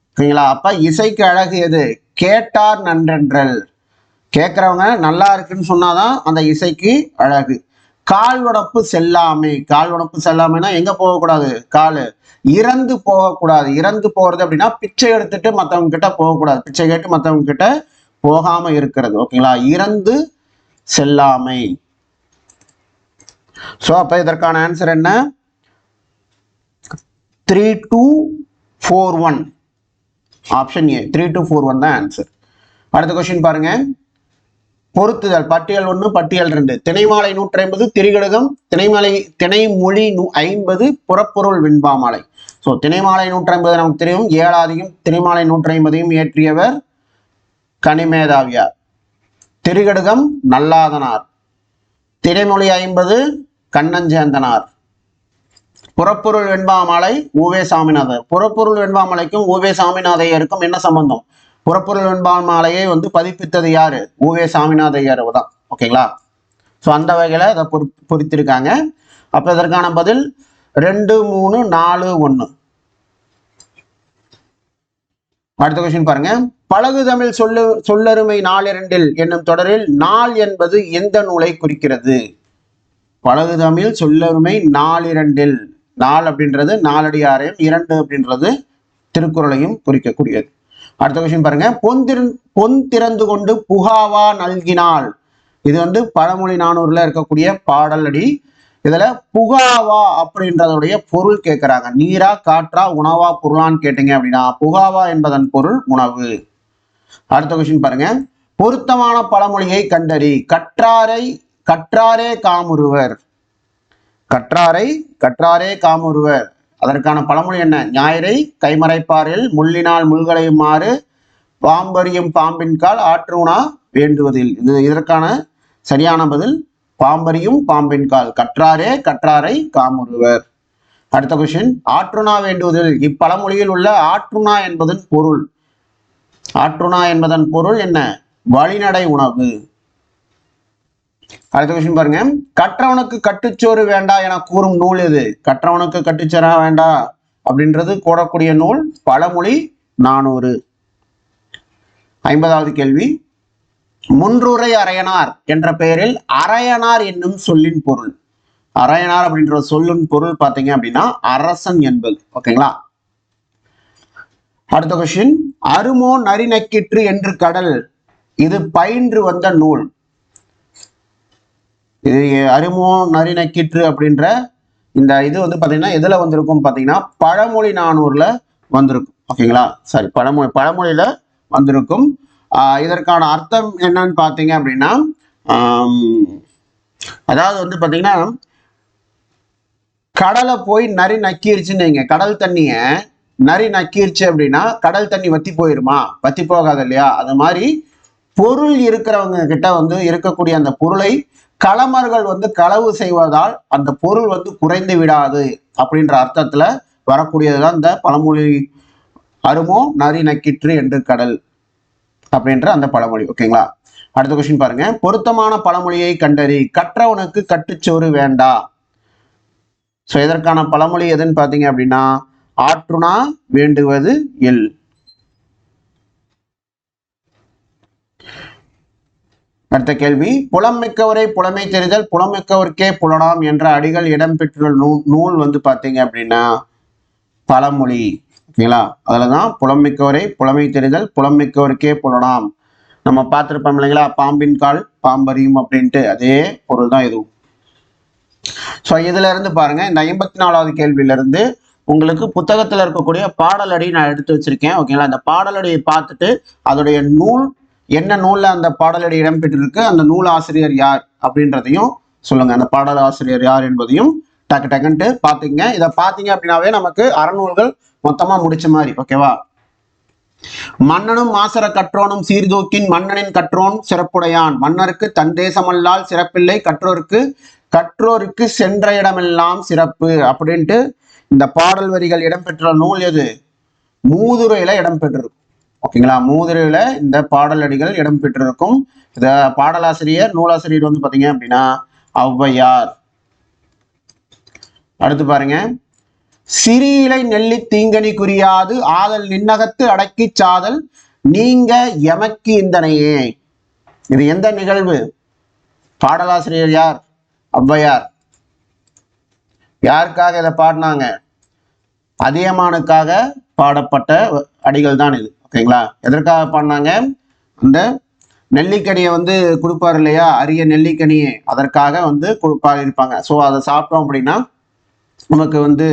ஓகேங்களா, அப்ப இசைக்கு அழகு எது? கேட்டார் நன்றென்றல். கேட்கிறவங்க நல்லா இருக்குன்னு சொன்னாதான் அந்த இசைக்கு அழகு. கால்வனப்பு செல்லாமை. கால்வனப்பு செல்லாமைன்னா எங்க போகக்கூடாது? காலு இறந்து போகக்கூடாது. இறந்து போறது அப்படின்னா பிச்சை எடுத்துட்டு மற்றவங்க கிட்ட போகக்கூடாது. பிச்சை கேட்டு மற்றவங்க கிட்ட போகாம இருக்கிறது. ஓகேங்களா, இறந்து செல்லாமை. சோ அப்ப இதற்கான ஆன்சர் என்ன? 3241. ஆப்ஷன் ஏ 3241 தான் ஆன்சர். அடுத்த கொஸ்டின் பாருங்க. பொருத்துதல். பட்டியல் 1, பட்டியல் 2. திணைமாலை 150, திரிகடுகம். திணைமொழி 50, புறப்பொருள் வெண்பாமாலை. ஸோ திணைமாலை 150 நமக்கு தெரியும். 7ஆதியும் திணைமாலை 150ஐயும் இயற்றியவர் கனிமேதாவியார். திரிகடுகம் நல்லாதனார். திணைமொழி 50 கண்ணஞ்சேந்தனார். புறப்பொருள் வெண்பாமாலை உவே சாமிநாதர். புறப்பொருள் வெண்பாமாலைக்கும் உவே சாமிநாதையருக்கும் என்ன சம்பந்தம்? புறப்பொருள் வெண்பாமாலையை பதிப்பித்தது யாரு? உவே சாமிநாதையர் தான். ஓகேங்களா, ஸோ அந்த வகையில இதை பொறித்திருக்காங்க. அப்ப இதற்கான பதில் 2, 3, 4, 1. அடுத்த கொஸ்டின் பாருங்க. பழகு தமிழ் சொல்லருமை 4 என்னும் தொடரில் நாள் என்பது எந்த நூலை குறிக்கிறது? பழகு தமிழ் சொல்லருமை 4 நாள் அப்படின்றது நாலடியாரையும், 2 அப்படின்றது திருக்குறளையும் குறிக்கக்கூடியது. அடுத்த கொஸ்டின் பாருங்க. பொன் திறந்து கொண்டு புகாவா நல்கினாள். இது பழமொழி 400ல இருக்கக்கூடிய பாடல் அடி. இதுல புகாவா அப்படின்றதுடைய பொருள் கேட்கிறாங்க. நீரா, காற்றா, உணவா, பொருளான்னு கேட்டீங்க அப்படின்னா புகாவா என்பதன் பொருள் உணவு. அடுத்த கொஸ்டின் பாருங்க. பொருத்தமான பழமொழியை கண்டறி. கற்றாரே காமுறுவர். கற்றாரே காமுறுவர். அதற்கான பழமொழி என்ன? ஞாயிறை கைமறைப்பாரில் முள்ளினால் முள்களையுமாறு பாம்பறியும் பாம்பின் கால் ஆற்றுணா வேண்டுவதில். இதற்கான சரியான பதில் பாம்பறியும் பாம்பின் கால். கற்றாரை காமுறுவர். அடுத்த கொஸ்டின். ஆற்றுணா வேண்டுவதில். இப்பழமொழியில் உள்ள ஆற்றுணா என்பதன் பொருள். ஆற்றுணா என்பதன் பொருள் என்ன? வழிநடை உணவு. அடுத்த கொஸ்டின் பாருங்க. கற்றவனுக்கு கட்டுச்சோறு வேண்டா என கூறும் நூல் எது? கற்றவனுக்கு கட்டுச்சோறு வேண்டா அப்படின்றது கூறக்கூடிய நூல் பழமொழி 400. 50வது கேள்வி. முன்றுரை அரையனார் என்ற பெயரில் அரையனார் என்னும் சொல்லின் பொருள். அரையனார் அப்படின்ற சொல்லின் பொருள் பார்த்தீங்க அப்படின்னா அரசன் என்பது. ஓகேங்களா. அடுத்த கொஸ்டின். அருமோ நரி நக்கிற்று என்று கடல். இது பயின்று வந்த நூல். இது அருமோ நரி நக்கிற்று அப்படின்ற இந்த இது பாத்தீங்கன்னா எதுல வந்திருக்கும் பாத்தீங்கன்னா பழமொழி 400ல வந்திருக்கும். ஓகேங்களா, சரி, பழமொழியில வந்திருக்கும். இதற்கான அர்த்தம் என்னன்னு பாத்தீங்க அப்படின்னா அதாவது பாத்தீங்கன்னா கடலை போய் நரி நக்கிருச்சுன்னு, கடல் தண்ணிய நரி நக்கிருச்சு அப்படின்னா கடல் தண்ணி வத்தி போயிருமா? வத்தி போகாது இல்லையா? அது மாதிரி பொருள் இருக்கிறவங்க கிட்ட வந்து இருக்கக்கூடிய அந்த பொருளை களமர்கள் வந்து களவு செய்வதால் அந்த பொருள் வந்து குறைந்து விடாது அப்படின்ற அர்த்தத்துல வரக்கூடியதுதான் இந்த பழமொழி. அருமோ நரி நக்கிற்று என்று கடல் அப்படின்ற அந்த பழமொழி. ஓகேங்களா? அடுத்த கொஸ்டின் பாருங்க. பொருத்தமான பழமொழியை கண்டறி. கற்றவனுக்கு கட்டுச்சோறு வேண்டா. சோ இதற்கான பழமொழி எதுன்னு பாத்தீங்க அப்படின்னா, ஆற்றுணா வேண்டுவது எல். அடுத்த கேள்வி. புலமிக்கவரை புலமை தெரிதல் புலமிக்கவருக்கே புலனாம் என்ற அடிகள் இடம்பெற்றுள்ள நூல் வந்து பாத்தீங்க அப்படின்னா பழமொழி. ஓகேங்களா? அதுலதான் புலமிக்கவரை புலமை தெரிதல் புலமிக்கவருக்கே புலனாம். நம்ம பார்த்திருப்போம் இல்லைங்களா, பாம்பின் கால் பாம்பறியும் அப்படின்ட்டு, அதே பொருள் தான் இதுவும். ஸோ இதுல இருந்து பாருங்க, இந்த 54வது கேள்வியில இருந்து உங்களுக்கு புத்தகத்துல இருக்கக்கூடிய பாடலடி நான் எடுத்து வச்சிருக்கேன். ஓகேங்களா? இந்த பாடலடியை பார்த்துட்டு அதோடைய நூல் என்ன நூல்ல அந்த பாடலடி இடம்பெற்றிருக்கு, அந்த நூல் ஆசிரியர் யார் அப்படின்றதையும் சொல்லுங்க. அந்த பாடல் ஆசிரியர் யார் என்பதையும் டக்கு டக்குன்ட்டு பாத்துங்க. இதை பாத்தீங்க அப்படின்னாவே நமக்கு அறநூல்கள் மொத்தமா முடிச்ச மாதிரி. ஓகேவா? மன்னனும் மாசர கற்றோனும் சீர்தூக்கின் மன்னனின் கற்றோன் சிறப்புடையான். மன்னருக்கு தன் தேசமல்லால் சிறப்பில்லை, கற்றோருக்கு சென்ற இடமெல்லாம் சிறப்பு அப்படின்ட்டு இந்த பாடல் வரிகள் இடம்பெற்ற நூல் எது? மூதுரையில இடம்பெற்றிருக்கும். ஓகேங்களா? மூதுரையில இந்த பாடலடிகள் இடம்பெற்றிருக்கும். இத பாடலாசிரியர் நூலாசிரியர் வந்து பாத்தீங்க அப்படின்னா ஔவையார். அடுத்து பாருங்க. சிறியிலை நெல்லி தீங்கனி குறியாது ஆதல் நின்னகத்து அடக்கி சாதல் நீங்க எமக்கு இந்தனையே. இது எந்த நிகழ்வு? பாடலாசிரியர் யார்? ஔவையார். யாருக்காக இதை பாடினாங்க? அதியமானுக்காக பாடப்பட்ட அடிகள் தான் இது. ஓகேங்களா? எதற்காக பாடினாங்க? அந்த நெல்லிக்கனியை வந்து கொடுப்பாரு இல்லையா, அரிய நெல்லிக்கனியை, அதற்காக வந்து இருப்பாங்க. ஸோ அதை சாப்பிட்டோம் அப்படின்னா நமக்கு வந்து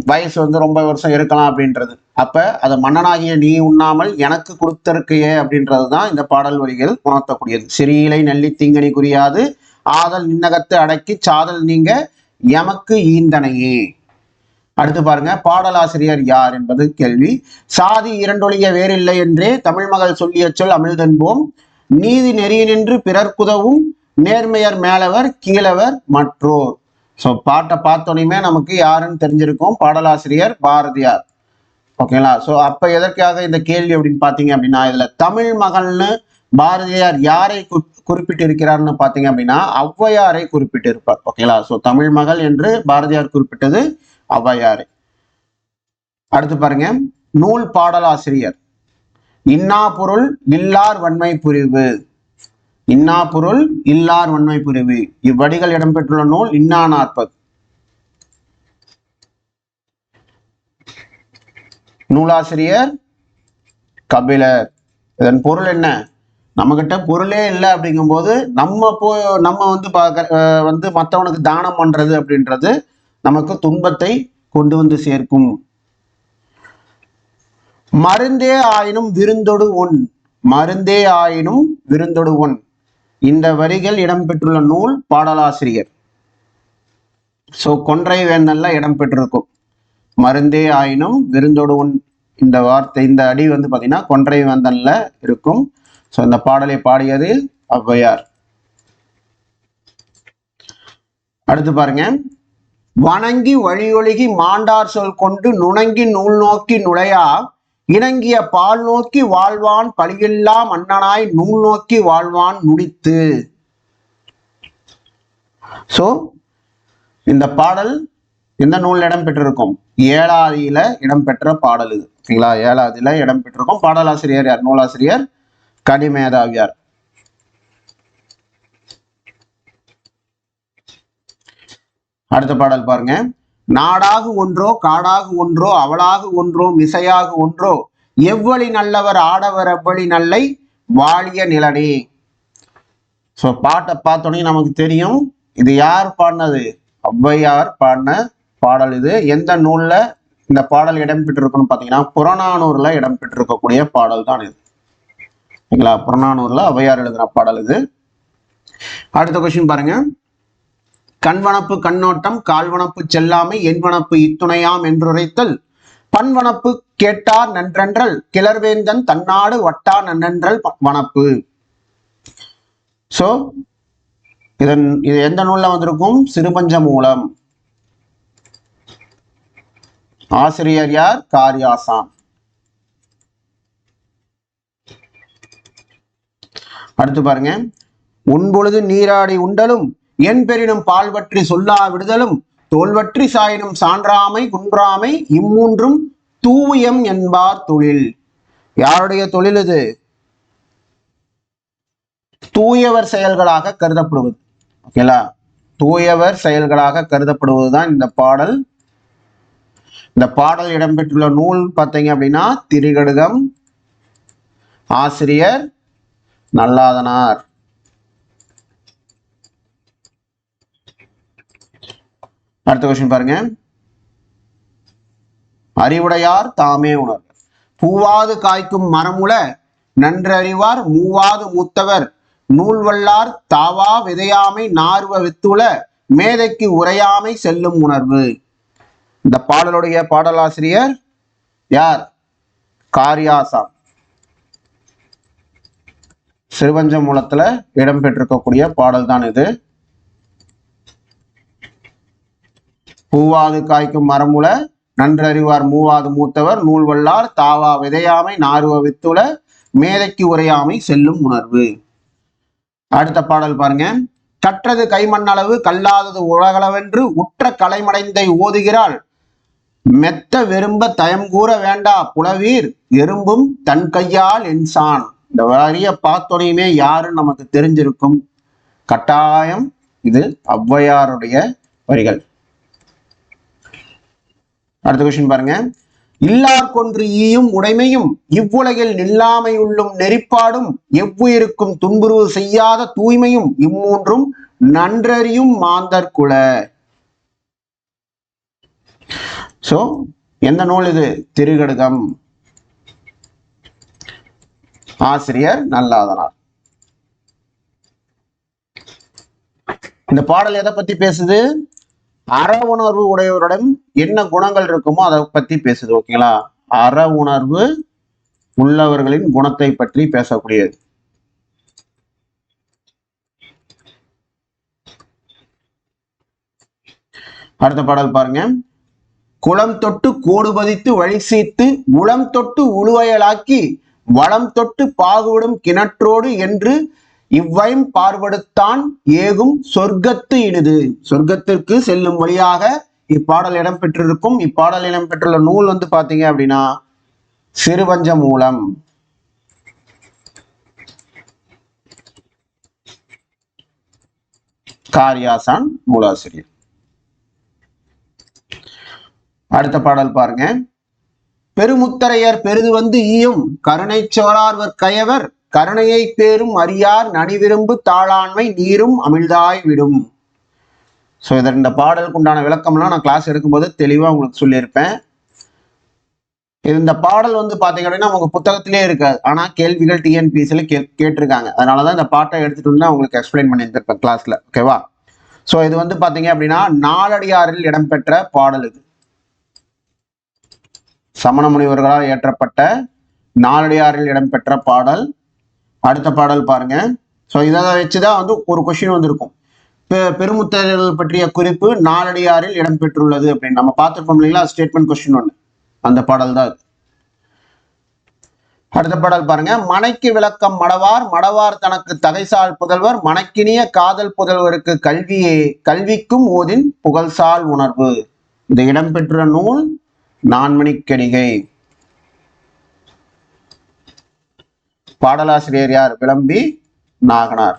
வயசு வந்து ரொம்ப வருஷம் இருக்கலாம் அப்படின்றது. அப்ப அதை மன்னனாகிய நீ உண்ணாமல் எனக்கு கொடுத்திருக்கையே அப்படின்றது தான் இந்த பாடல் வரிகள் உணர்த்தக்கூடியது. சிறியிலை நெல்லி தீங்கனி குறியாது ஆதல் நின்னகத்து அடக்கி சாதல் நீங்க எமக்கு ஈந்தனையே. அடுத்து பாருங்க. பாடலாசிரியர் யார் என்பது கேள்வி. சாதி இரண்டொழிய வேறில்லை என்றே தமிழ் மகள் சொல்லிய சொல் அமிழ்தென்போம் நீதி நெறியினின்று பிறர்க்குதவும் நேர்மையர் மேலவர் கீழவர் மற்றோர். ஸோ பாட்டை பார்த்தோன்னே நமக்கு யாருன்னு தெரிஞ்சிருக்கும். பாடலாசிரியர் பாரதியார். ஓகேங்களா? ஸோ அப்ப எதற்காக இந்த கேள்வி அப்படின்னு பாத்தீங்க அப்படின்னா, இதுல தமிழ் மகள்னு பாரதியார் யாரை குறிப்பிட்டு இருக்கிறார்னு பாத்தீங்க அப்படின்னா ஔவையாரை குறிப்பிட்டு இருப்பார். ஓகேங்களா? ஸோ தமிழ் மகள் என்று பாரதியார் குறிப்பிட்டது ஔவையாரை. அடுத்து பாருங்க. நூல் பாடலாசிரியர். இன்னா பொருள் இல்லார் வன்மை புரிவு. இன்னா பொருள் இல்லார் வன்மை புரிவு. இவ்வடிகள் இடம்பெற்றுள்ள நூல் இன்னா 40. நூலாசிரியர் கபிலர். இதன் பொருள் என்ன? நம்ம கிட்ட பொருளே இல்லை அப்படிங்கும் போது நம்ம வந்து மற்றவனுக்கு தானம் பண்றது அப்படின்றது நமக்கு துன்பத்தை கொண்டு வந்து சேர்க்கும். மருந்தே ஆயினும் விருந்தொடு உண். மருந்தே ஆயினும் விருந்தொடு உண். இந்த வரிகள் இடம்பெற்றுள்ள நூல் பாடலாசிரியர். சோ கொன்றை வேந்தல்ல இடம்பெற்றிருக்கும். மருந்தே ஆயினும் விருந்தொடு உண் இந்த வார்த்தை, இந்த அடி வந்து பாத்தீங்கன்னா கொன்றை வேந்தல்ல இருக்கும். சோ இந்த பாடலை பாடியது ஔவையார். அடுத்து பாருங்க. வணங்கி வழியொழுகி மாண்டார் சொல் கொண்டு நுணங்கி நூல் நோக்கி நுழையா இணங்கிய பால் நோக்கி வாழ்வான் பழியில்லா மன்னனாய் நூல் நோக்கி வாழ்வான் முடித்து. சோ இந்த பாடல் இந்த நூல் இடம்பெற்றிருக்கும்? ஏழாதியில இடம்பெற்ற பாடல் இது. ஓகேங்களா? ஏழாதியில இடம்பெற்றிருக்கும். பாடலாசிரியர் யார்? நூலாசிரியர் கடிமேதாவியார். அடுத்த பாடல் பாருங்க. நாடாகு ஒன்றோ காடாகு ஒன்றோ அவளாகு ஒன்றோ மிசையாகு ஒன்றோ எவ்வளி நல்லவர் ஆடவர் எவ்வளி நல்லை வாழிய நிலனே. சோ பாட்டை பார்த்தோன்னே நமக்கு தெரியும் இது யார் பாடினது? ஔவையார் பாடின பாடல் இது. எந்த நூல்ல இந்த பாடல் இடம்பெற்றிருக்குன்னு பாத்தீங்கன்னா புறநானூறுல இடம்பெற்றிருக்கக்கூடிய பாடல் தான் இது. ஓகேங்களா? புறநானூறுல ஔவையார் எழுதின பாடல் இது. அடுத்த கொஸ்டின் பாருங்க. கண்வனப்பு கண்ணோட்டம் கால்வனப்பு செல்லாமை என்வனப்பு இத்துணையாம் என்றுரைத்தல் பன்வனப்பு கேட்டார் நன்றன்றல் கிளர்வேந்தன் தன்னாடு வட்டா நன்னன்றல் வனப்பு. சோ இது எந்த நூல்ல வந்திருக்கும்? சிறுபஞ்ச மூலம். ஆசிரியர் யார்? காரியாசான். அடுத்து பாருங்க, உன்பொழுது நீராடி உண்டலும் என் பெரினும் பால் பற்றி சொல்லா விடுதலும் தோல்வற்றி சாயினும் சான்றாமை குன்றாமை இம்மூன்றும் தூயம் என்பார் தொழில். யாருடைய தொழில் இது? தூயவர் செயல்களாக கருதப்படுவது. ஓகேலா, தூயவர் செயல்களாக கருதப்படுவதுதான் இந்த பாடல். இந்த பாடல் இடம்பெற்றுள்ள நூல் பார்த்தீங்க அப்படின்னா திரிகடுகம், ஆசிரியர் நல்லாதனார். அடுத்த கொஸ்டின் பாருங்க, அறிவுடையார் தாமே உணர் பூவாது காய்க்கும் மரமுல நன்றறிவார் மூவாது மூத்தவர் நூல்வல்லார் தாவா விதையாமை நார்வ வித்துள மேதைக்கு உரையாமை செல்லும் உணர்வு. இந்த பாடலுடைய பாடலாசிரியர் யார்? காரியாசான். சிறுபஞ்ச மூலத்துல இடம்பெற்றிருக்கக்கூடிய பாடல் தான் இது. பூவாது காய்க்கும் மரமுல நன்றறிவார் மூவாது மூத்தவர் நூல்வல்லார் தாவா விதையாமை நார்வ வித்துள மேதைக்கு உரையாமை செல்லும் உணர்வு. அடுத்த பாடல் பாருங்க, கற்றது கைமண்ணளவு கல்லாதது உலகளவென்று உற்ற கலைமடைந்தை ஓதுகிறாள் மெத்த வெறும்ப தயம் கூற வேண்டா புலவீர் எறும்பும் தன் கையால் என்சான். இந்த வரிய பார்த்தோனையுமே யாருன்னு நமக்கு தெரிஞ்சிருக்கும். கட்டாயம் இது ஔவையாருடைய வரிகள். அடுத்த கொஸ்டின் பாருங்க, இல்லார் கொன்று ஈயும் உடைமையும் இவ்வுலகில் நில்லாமையுள்ளும் நெறிப்பாடும் எவ்வுயிருக்கும் துன்புறுவு செய்யாத தூய்மையும் இம்மூன்றும் நன்றறியும் மாந்தர்குல. சோ எந்த நூல் இது? திரிகடுகம், ஆசிரியர் நல்லாதனார். இந்த பாடல் எதை பத்தி பேசுது? அற உணர்வு உடையவரிடம் என்ன குணங்கள் இருக்குமோ அதை பத்தி பேசுது. ஓகேங்களா, அற உணர்வு உள்ளவர்களின் குணத்தை பற்றி பேசக்கூடியது. அடுத்த பாடல் பாருங்க, குளம் தொட்டு கோடு பதித்து வழி சீத்து உளம் தொட்டு உழுவயலாக்கி வளம் தொட்டு பாகுவிடும் கிணற்றோடு என்று இவ்வையும் பார்வடுத்தான் ஏகும் சொர்க்கத்து இனிது. சொர்க்கத்திற்கு செல்லும் வழியாக இப்பாடல் இடம்பெற்றிருக்கும். இப்பாடல் இடம்பெற்றுள்ள நூல் வந்து பாத்தீங்க அப்படின்னா சிறுபஞ்ச மூலம். காரியாசான் நூலாசிரியர். அடுத்த பாடல் பாருங்க, பெருமுத்தரையர் பெரிது வந்து ஈயும் கருணை சோழார்வர் கயவர் கருணையை பேரும் அறியார் நனிவிரும்பு தாளாண்மை நீரும் அமிழ்தாய் விடும். ஸோ இந்த பாடலுக்கு உண்டான விளக்கம்லாம் நான் கிளாஸ் எடுக்கும்போது தெளிவாக உங்களுக்கு சொல்லியிருப்பேன். இந்த பாடல் வந்து பார்த்தீங்க அப்படின்னா உங்க புத்தகத்திலே இருக்காது, ஆனால் கேள்விகள் டிஎன்பிஎஸ்சியில் கேட்டிருக்காங்க. அதனால தான் இந்த பாட்டை எடுத்துட்டு வந்து உங்களுக்கு எக்ஸ்பிளைன் பண்ணியிருந்திருப்பேன் கிளாஸ்ல. ஓகேவா? ஸோ இது வந்து பார்த்தீங்க அப்படின்னா நாலடியாரில் இடம்பெற்ற பாடல். இது சமண முனிவர்களால் இயற்றப்பட்ட நாலடியாரில் இடம்பெற்ற பாடல். அடுத்த பாடல் பாருங்க. ஸோ இதை வச்சுதான் வந்து ஒரு கொஸ்டின் வந்திருக்கும். பெருமுத்தரையர்கள் பற்றிய குறிப்பு நாலடியாரில் இடம்பெற்றுள்ளது அப்படின்னு நம்ம பார்த்துருப்போம் இல்லைங்களா? ஸ்டேட்மெண்ட் கொஸ்டின் ஒன்று, அந்த பாடல் தான். அடுத்த பாடல் பாருங்க, மனைக்கு விளக்கம் மடவார் மடவார் தனக்கு தகைசால் புதல்வர் மணக்கினிய காதல் புதல்வருக்கு கல்வியே கல்விக்கும் ஓதின் புகழ்சால் உணர்வு. இது இடம்பெற்ற நூல் நான்மணிக்கடிகை. பாடலாசிரியர் யார்? விளம்பி நாகனார்.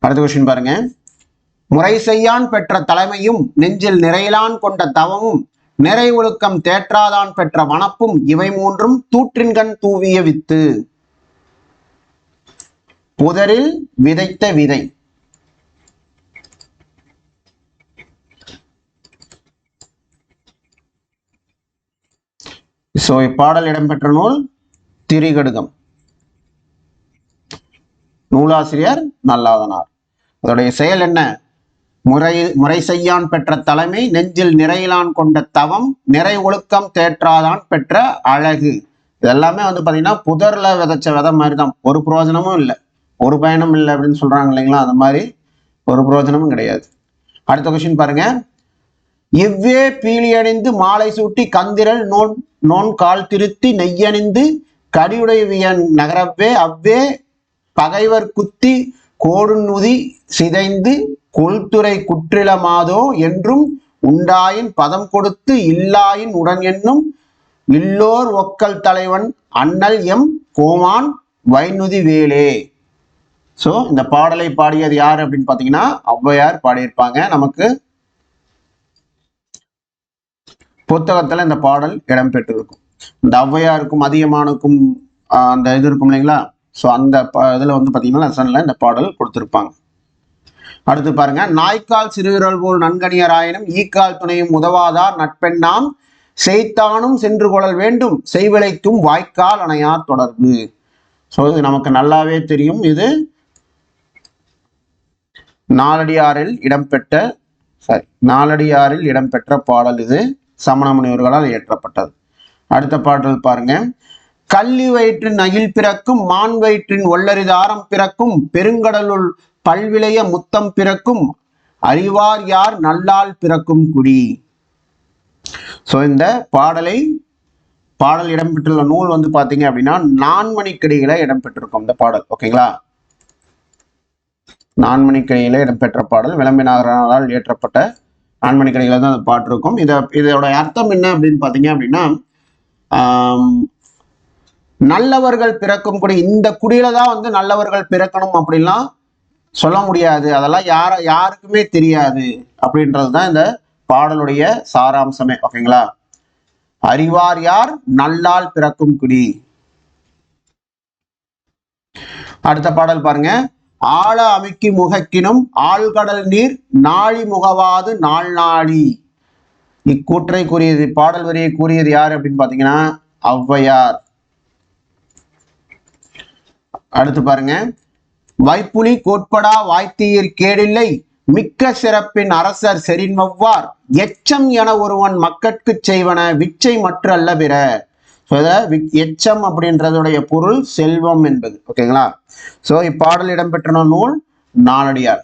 அடுத்த கொஸ்டின் பாருங்க, முறை செய்யான் பெற்ற தலைமையும் நெஞ்சில் நிறையிலான் கொண்ட தவமும் நிறை ஒழுக்கம் தேற்றாதான் பெற்ற வனப்பும் இவை மூன்றும் தூற்றின்கண் தூவிய வித்து. புதரில் விதைத்த விதை. சோ இப்பாடல் இடம்பெற்ற நூல் திரிகடுகம், நூலாசிரியர் நல்லாதனார். அதோடைய செயல் என்ன? முறை செய்யான் பெற்ற தலைமை, நெஞ்சில் நிறையிலான் கொண்ட தவம், நிறை ஒழுக்கம் தேற்றாதான் பெற்ற அழகு. இதெல்லாமே வந்து பாத்தீங்கன்னா புதர்ல விதைச்ச விதை மாதிரி தான், ஒரு பிரயோஜனமும் இல்லை, ஒரு பயனும் இல்லை அப்படின்னு சொல்றாங்க இல்லைங்களா, அந்த மாதிரி ஒரு பிரயோஜனமும் கிடையாது. அடுத்த கொஸ்டின் பாருங்க. இவ்வே பீலியணிந்து மாலை சூட்டி கந்திரல் நோன் கால் திருத்தி நெய்யணிந்து கடியுடைவியன் நகரவே அவ்வே பகைவர் குத்தி கோடுநுதி சிதைந்து கொள்துறை குற்றிலமாதோ என்றும் உண்டாயின் பதம் கொடுத்து இல்லாயின் உடன் என்னும் இல்லோர் ஒக்கல் தலைவன் அண்ணல் எம் கோமான் வைநுதி வேலே. ஸோ இந்த பாடலை பாடியது யார் அப்படின்னு பார்த்தீங்கன்னா ஔவையார் பாடியிருப்பாங்க. நமக்கு புத்தகத்துல இந்த பாடல் இடம்பெற்று இருக்கும். இந்த ஔவையாருக்கும் அதியமானுக்கும் அந்த இது இருக்கும் இல்லைங்களா, ஸோ அந்த இதுல வந்து பார்த்தீங்கன்னா லெசன்ல இந்த பாடல் கொடுத்துருப்பாங்க. அடுத்து பாருங்க. நாய்க்கால் சிறுவிரல் போல் நன்கணியராயினும் ஈக்கால் துணையும் உதவாதார் நட்பெண்ணாம் செய்தானும் சென்று கொள்ளல் வேண்டும் செய்விளைக்கும் வாய்க்கால் அணையார் தொடர்பு. ஸோ இது நமக்கு நல்லாவே தெரியும். இது நாலடியாரில் இடம்பெற்ற பாடல். இது சமண முனிவர்களால் இயற்றப்பட்டது. அடுத்த பாடல் பாருங்க. கள்ளி வயிற்றின் அகில் பிறக்கும் மான் வயிற்றின் ஒல்லரிதாரம் பிறக்கும் பெருங்கடலுள் பல்விளைய முத்தம் பிறக்கும் அறிவார் யார் நல்லால் பிறக்கும் குடி. ஸோ இந்த பாடல் இடம்பெற்றுள்ள நூல் வந்து பாத்தீங்க அப்படின்னா நான்மணிக்கடியில இடம்பெற்றிருக்கும் இந்த பாடல். ஓகேங்களா, நான்மணிக்கடியில இடம்பெற்ற பாடல் விளம்பினாரால் இயற்றப்பட்ட நான்மணிக்கடியில தான் அந்த பாட்டு இருக்கும். இதோட அர்த்தம் என்ன அப்படின்னு பாத்தீங்க அப்படின்னா, நல்லவர்கள் பிறக்கும் குடி, இந்த குடியில தான் வந்து நல்லவர்கள் பிறக்கணும் அப்படின்லாம் சொல்ல முடியாது, அதெல்லாம் யாருக்குமே தெரியாது அப்படின்றதுதான் இந்த பாடலுடைய சாராம்சமே. ஓகேங்களா, அறிவார் யார் நல்லால் பிறக்கும் குடி. அடுத்த பாடல் பாருங்க. ஆழ அமுக்கி முகக்கினும் ஆழ்கடல் நீர் நாழி முகவாது நாள் நாளி. இக்கூற்றை கூறியது, பாடல் வரியை கூறியது யார் அப்படின்னு பாத்தீங்கன்னா ஔவையார். அடுத்து பாருங்க. வைப்புலி கோட்படா வாய்த்தீர் கேடில்லை மிக்க சிறப்பின் அரசர் செறின்மவ்வார் எச்சம் என ஒருவன் மக்கட்கு செய்வன விச்சை மற்ற அல்ல பிற. எச்சம் அப்படின்றதுடைய பொருள் செல்வம் என்பது. ஓகேங்களா, சோ இப்பாடல் இடம்பெற்ற நூல் நாலடியார்.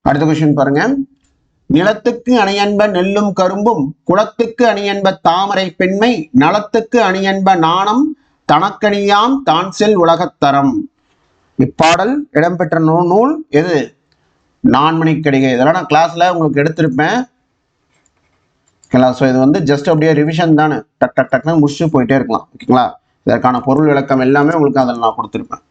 அடுத்த கொஸ்டின் பாருங்க. நிலத்துக்கு அணியன்ப நெல்லும் கரும்பும் குளத்துக்கு அணியன்ப தாமரை பெண்மை நலத்துக்கு அணியன்ப நாணம் தனக்கணியாம் தான் செல் உலகத்தரம். இப்பாடல் இடம்பெற்ற நூல் எது? நான்மணிக்கடிகை. இதெல்லாம் நான் கிளாஸ்ல உங்களுக்கு எடுத்திருப்பேன். ஸோ இது வந்து ஜஸ்ட் அப்படியே ரிவிஷன் தானே, டக்குன்னு முடிச்சு போயிட்டே இருக்கலாம். ஓகேங்களா, இதற்கான பொருள் விளக்கம் எல்லாமே உங்களுக்கு அதில் நான் கொடுத்துருப்பேன்.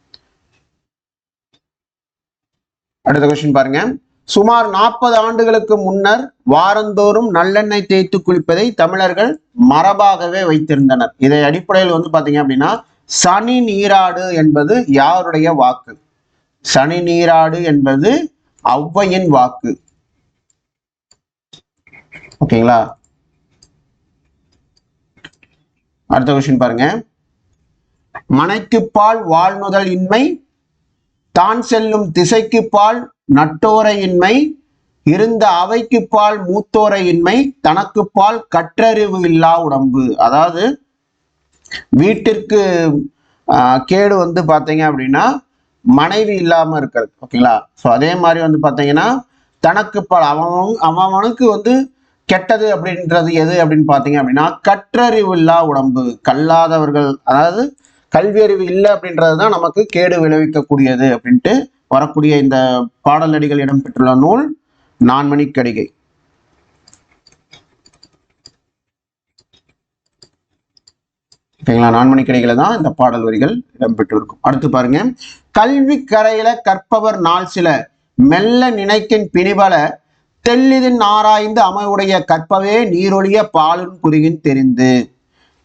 அடுத்த கொஸ்டின் பாருங்க. சுமார் 40 ஆண்டுகளுக்கு முன்னர் வாரந்தோறும் நல்லெண்ணெய் தேய்த்து குளிப்பதை தமிழர்கள் மரபாகவே வைத்திருந்தனர். இதை அடிப்படையில் வந்து பாத்தீங்க அப்படின்னா சனி நீராடு என்பது யாருடைய வாக்கு? சனி நீராடு என்பது ஔவையின் வாக்கு. ஓகேங்களா, அடுத்த கொஸ்டின் பாருங்க. மனைக்கு பால் வாழ்நுதல் இன்மை தான் செல்லும் திசைக்கு பால் நட்டோரை இன்மை இருந்த அவைக்கு பால் மூத்தோரை இன்மை தனக்கு பால் கற்றறிவு இல்லா உடம்பு. அதாவது வீட்டிற்கு கேடு வந்து பாத்தீங்க அப்படின்னா மனைவி இல்லாம இருக்கிறது. ஓகேங்களா, ஸோ அதே மாதிரி வந்து பாத்தீங்கன்னா தனக்கு பால் அவனுக்கு வந்து கெட்டது அப்படின்றது எது அப்படின்னு பாத்தீங்க அப்படின்னா கற்றறிவு இல்லா உடம்பு. கல்லாதவர்கள், அதாவது கல்வியறிவு இல்லை அப்படின்றதுதான் நமக்கு கேடு விளைவிக்கக்கூடியது அப்படின்ட்டு வரக்கூடிய இந்த பாடலடிகள் இடம்பெற்றுள்ள நூல் நான்மணிக்கடிகை. ஓகேங்களா, நான்மணிக்கடிகளை தான் இந்த பாடல் வரிகள் இடம்பெற்று இருக்கும். அடுத்து பாருங்க. கல்வி கரையில கற்பவர் நாள் சில மெல்ல நினைக்கின் பிணிபல தெல்லிதின் ஆராய்ந்து அமைவுடைய கற்பவே நீரொழிய பாலும் குறுகின் தெரிந்து.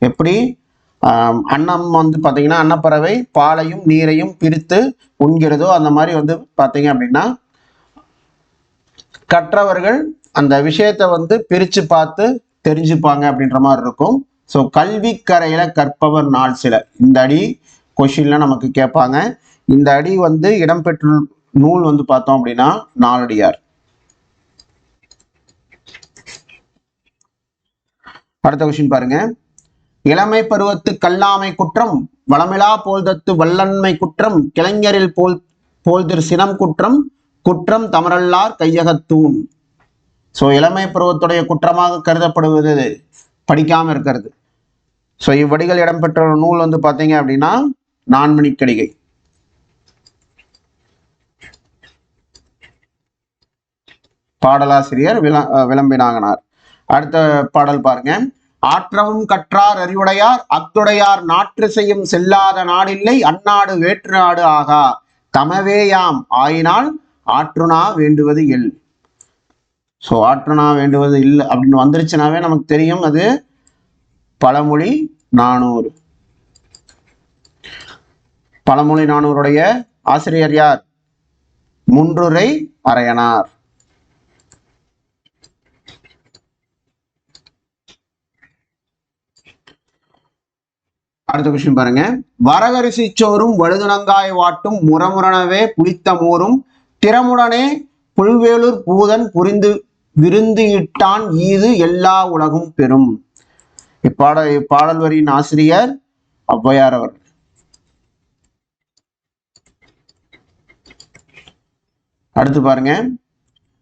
எப்படி அன்னம் வந்து பாத்தீங்கன்னா அன்னப்பறவை பாலையும் நீரையும் பிரித்து உண்கிறதோ அந்த மாதிரி வந்து பாத்தீங்க அப்படின்னா கற்றவர்கள் அந்த விஷயத்தை வந்து பிரிச்சு பார்த்து தெரிஞ்சுப்பாங்க அப்படின்ற மாதிரி இருக்கும். ஸோ கல்வி கரையில கற்பவர் நாள் சில, இந்த அடி கொஸ்டின்ல நமக்கு கேட்பாங்க. இந்த அடி வந்து இடம்பெற்ற நூல் வந்து பார்த்தோம் அப்படின்னா நாலடியார். அடுத்த கொஸ்டின் பாருங்க. இளமை பருவத்து கல்லாமை குற்றம், வளமிலா போல்தத்து வல்லன்மை குற்றம், கிளைஞரில் போல்திர் சினம் குற்றம், குற்றம் தமரல்லார் கையகத்தூன். ஸோ இளமை பருவத்துடைய குற்றமாக கருதப்படுவது படிக்காம இருக்கிறது. ஸோ இவ்வடிகள் இடம்பெற்ற நூல் வந்து பார்த்தீங்க அப்படின்னா நான்மணிக்கடிகை. பாடலாசிரியர் விளம்பினாங்கனார். அடுத்த பாடல் பாருங்க. ஆற்றவும் கற்றார் அறிவுடையார் அத்துடையார் நாற்று செய்யும் செல்லாத நாடில்லை அந்நாடு வேற்று நாடு ஆகா தமவேயாம் ஆயினால் ஆற்றுனா வேண்டுவது எல். ஸோ ஆற்றுனா வேண்டுவது இல்லை அப்படின்னு வந்துருச்சுனாவே நமக்கு தெரியும் அது பழமொழி 400. பழமொழி 400உடைய ஆசிரியர் யார்? முன்றுரை அரையனார். அடுத்த கொஸ்டின் பாருங்க. வரகரிசி சோறும் வழுதுணங்காய் வாட்டும் முரமுரணவே புளித்த மோரும் திறமுடனே புல்வேலூர் பூதன் புரிந்து விருந்து இட்டான் ஈது எல்லா உலகும் பெறும். இப்பாடல் வரியின் ஆசிரியர் ஔவையார் அவர். அடுத்து பாருங்க.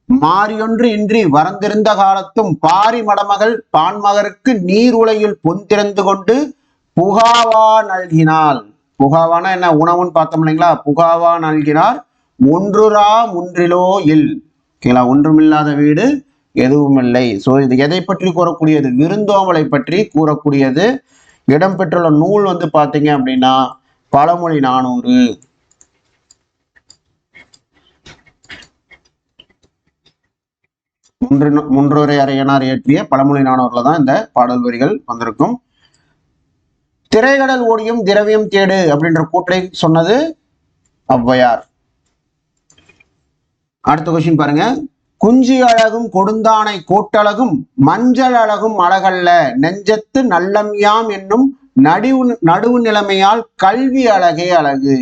மாறியொன்று இன்றி வரந்திருந்த காலத்தும் பாரி மடமகள் பான்மகருக்கு நீர் உலையில் பொந்திறந்து கொண்டு புகாவா நல்கினாள். புகாவானா என்ன? உணவுன்னு பார்த்தோம் இல்லைங்களா? புகாவா நல்கினார் ஒன்றுரா முன்றிலோ இல். ஓகேங்களா? ஒன்றுமில்லாத வீடு எதுவும் இல்லை. ஸோ இது எதை பற்றி கூறக்கூடியது? விருந்தோம்பலை பற்றி கூறக்கூடியது. இடம்பெற்றுள்ள நூல் வந்து பார்த்தீங்க அப்படின்னா பழமொழி 400. முன்றுரை அரையனார் இயற்றிய பழமொழி 400ல தான் இந்த பாடல் வரிகள் வந்திருக்கும். திரைகடல் ஓடியும் திரவியம் தேடு அப்படின்ற கூற்றை சொன்னது ஔவையார். அடுத்த கொஸ்டின் பாருங்க. குஞ்சி அழகும் கொடுந்தானை கோட்டழகும் மஞ்சள் அழகும் அழகல்ல நெஞ்சத்து நல்லம் யாம் என்னும் நடுவு நிலைமையால் கல்வி அழகே அழகு.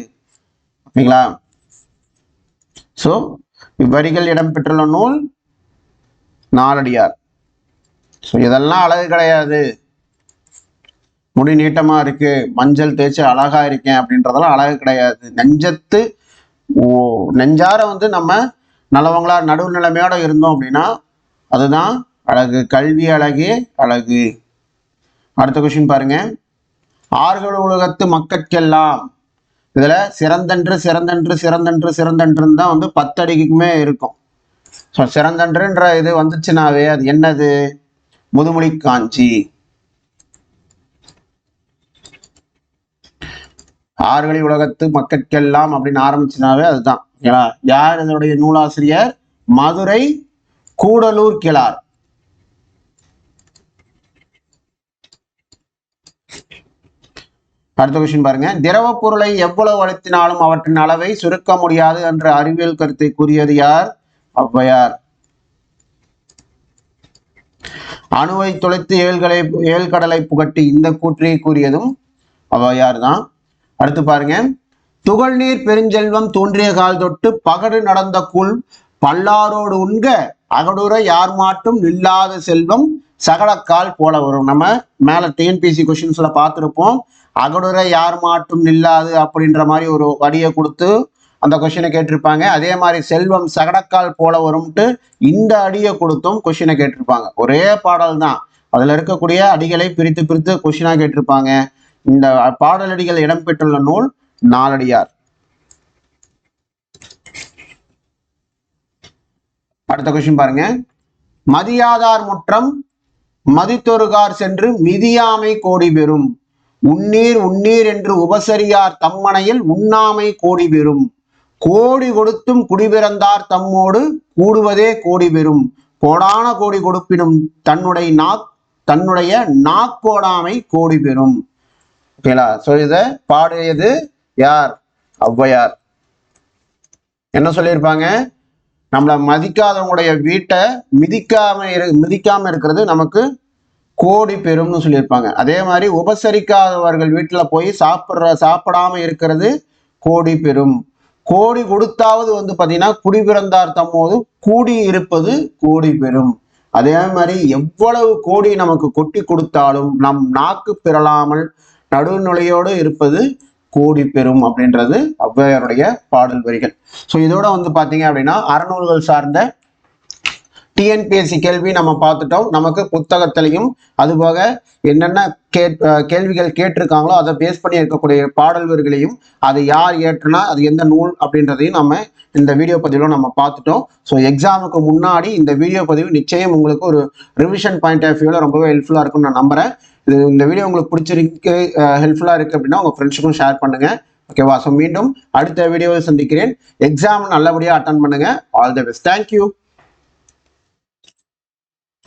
ஓகேங்களா? சோ இவ்வரிகள் இடம்பெற்றுள்ள நூல் நாலடியார். ஸோ இதெல்லாம் அழகு கிடையாது. முடி நீட்டமா இருக்கு, மஞ்சள் தேய்ச்சி அழகா இருக்கேன் அப்படின்றதெல்லாம் அழகு கிடையாது. நெஞ்சார வந்து நம்ம நல்லவங்களா நடுவு நிலைமையோட இருந்தோம் அப்படின்னா அதுதான் அழகு. கல்வி அழகே அழகு. அடுத்த கொஸ்டின் பாருங்க. ஆறுகள் உலகத்து மக்கட்கெல்லாம், இதுல சிறந்தன்று சிறந்தன்று சிறந்தன்று சிறந்தன்றுன்னு தான் வந்து 10 அடிக்குமே இருக்கும். ஸோ சிறந்தன்றுன்ற இது வந்துச்சுனாவே அது என்னது? முதுமொழி காஞ்சி. ஆறுகளி உலகத்து மக்கட்கெல்லாம் அப்படின்னு ஆரம்பிச்சுனாவே அதுதான். யார் இதனுடைய நூலாசிரியர்? மதுரை கூடலூர் கிழார். அடுத்த கொஸ்டின் பாருங்க. திரவ பொருளை எவ்வளவு அழுத்தினாலும் அவற்றின் அளவை சுருக்க முடியாது என்ற அறிவியல் கருத்தை கூறியது யார்? ஔவையார். அணுவை தொலைத்து ஏழ்கடலை புகட்டி இந்த கூற்றை கூறியதும் ஔவையார் தான். அடுத்து பாருங்க. துகள் நீர் பெருஞ்செல்வம் தோன்றிய கால் தொட்டு பகடு நடந்த கூழ் பல்லாரோடு உண்க அகடுற யார் மாட்டும் நில்லாத செல்வம் சகலக்கால் போல வரும். நம்ம மேல டிஎன்பிசி கொஸ்டின்ஸ்ல பார்த்துருப்போம். அகடுற யார் மாட்டும் நில்லாது அப்படின்ற மாதிரி ஒரு வடியை கொடுத்து அந்த கொஸ்டினை கேட்டிருப்பாங்க. அதே மாதிரி செல்வம் சகடக்கால் போல வரும்ட்டு இந்த அடியை கொடுத்தும் கொஸ்டினை கேட்டிருப்பாங்க. ஒரே பாடல் தான், அதுல இருக்கக்கூடிய அடிகளை பிரித்து பிரித்து கொஸ்டினா கேட்டிருப்பாங்க. இந்த பாடலடிகள் இடம்பெற்றுள்ள நூல் நாலடியார். அடுத்த கொஸ்டின் பாருங்க. மதியாதார் முற்றம் மதித்தொருகார் சென்று மிதியாமை கோடி பெறும் உன்னீர் உன்னீர் என்று உபசரியார் தம்மனையில் உண்ணாமை கோடி பெறும் கோடி கொடுத்தும் குடிபிறந்தார் தம்மோடு கூடுவதே கோடி பெறும் கோடான கோடி கொடுப்பினும் தன்னுடைய நாக்கோடாமை கோடி பெறும். ஓகேங்களா? சோ இத பாடியது யார்? ஔவையார். என்ன சொல்லியிருப்பாங்க? நம்மளை மதிக்காதவங்களுடைய வீட்டை மிதிக்காம இருக்கிறது நமக்கு கோடி பெறும்னு சொல்லியிருப்பாங்க. அதே மாதிரி உபசரிக்காதவர்கள் வீட்டுல போய் சாப்பிடாம இருக்கிறது கோடி பெறும். கோடி கொடுத்தாவது பாத்தீங்கன்னா குடி பிறந்தார் தம்மோது கூடி இருப்பது கோடி பெறும். அதே மாதிரி எவ்வளவு கோடி நமக்கு கொட்டி கொடுத்தாலும் நம் நாக்கு பிறலாமல் நடுநிலையோடு இருப்பது கோடி பெறும் அப்படின்றது ஔவையாருடைய பாடல் வரிகள். ஸோ இதோட பாத்தீங்க அப்படின்னா அறநூல்கள் சார்ந்த டிஎன்பிஎஸ்சி கேள்வி நம்ம பார்த்துட்டோம். நமக்கு புத்தகத்திலையும் அதுபோக என்னென்ன கேள்விகள் கேட்டிருக்காங்களோ அதை பேஸ் பண்ணி இருக்கக்கூடிய பாடல் வரிகளையும் அது யார் ஏற்றுனா அது எந்த நூல் அப்படின்றதையும் நம்ம இந்த வீடியோ பதிவில் நம்ம பார்த்துட்டோம். ஸோ எக்ஸாமுக்கு முன்னாடி இந்த வீடியோ பதிவு நிச்சயம் உங்களுக்கு ஒரு ரிவிஷன் பாயிண்ட் ஆஃப் வியூவில் ரொம்பவே ஹெல்ப்ஃபுல்லாக இருக்கும்னு நான் நம்புறேன். இந்த வீடியோ உங்களுக்கு பிடிச்சிருக்கு, ஹெல்ப்ஃபுல்லாக இருக்குது அப்படின்னா உங்கள் ஃப்ரெண்ட்ஸுக்கும் ஷேர் பண்ணுங்க. ஓகேவா? ஸோ மீண்டும் அடுத்த வீடியோவை சந்திக்கிறேன். எக்ஸாம் நல்லபடியாக அட்டன் பண்ணுங்க. All the best. தேங்க்யூ.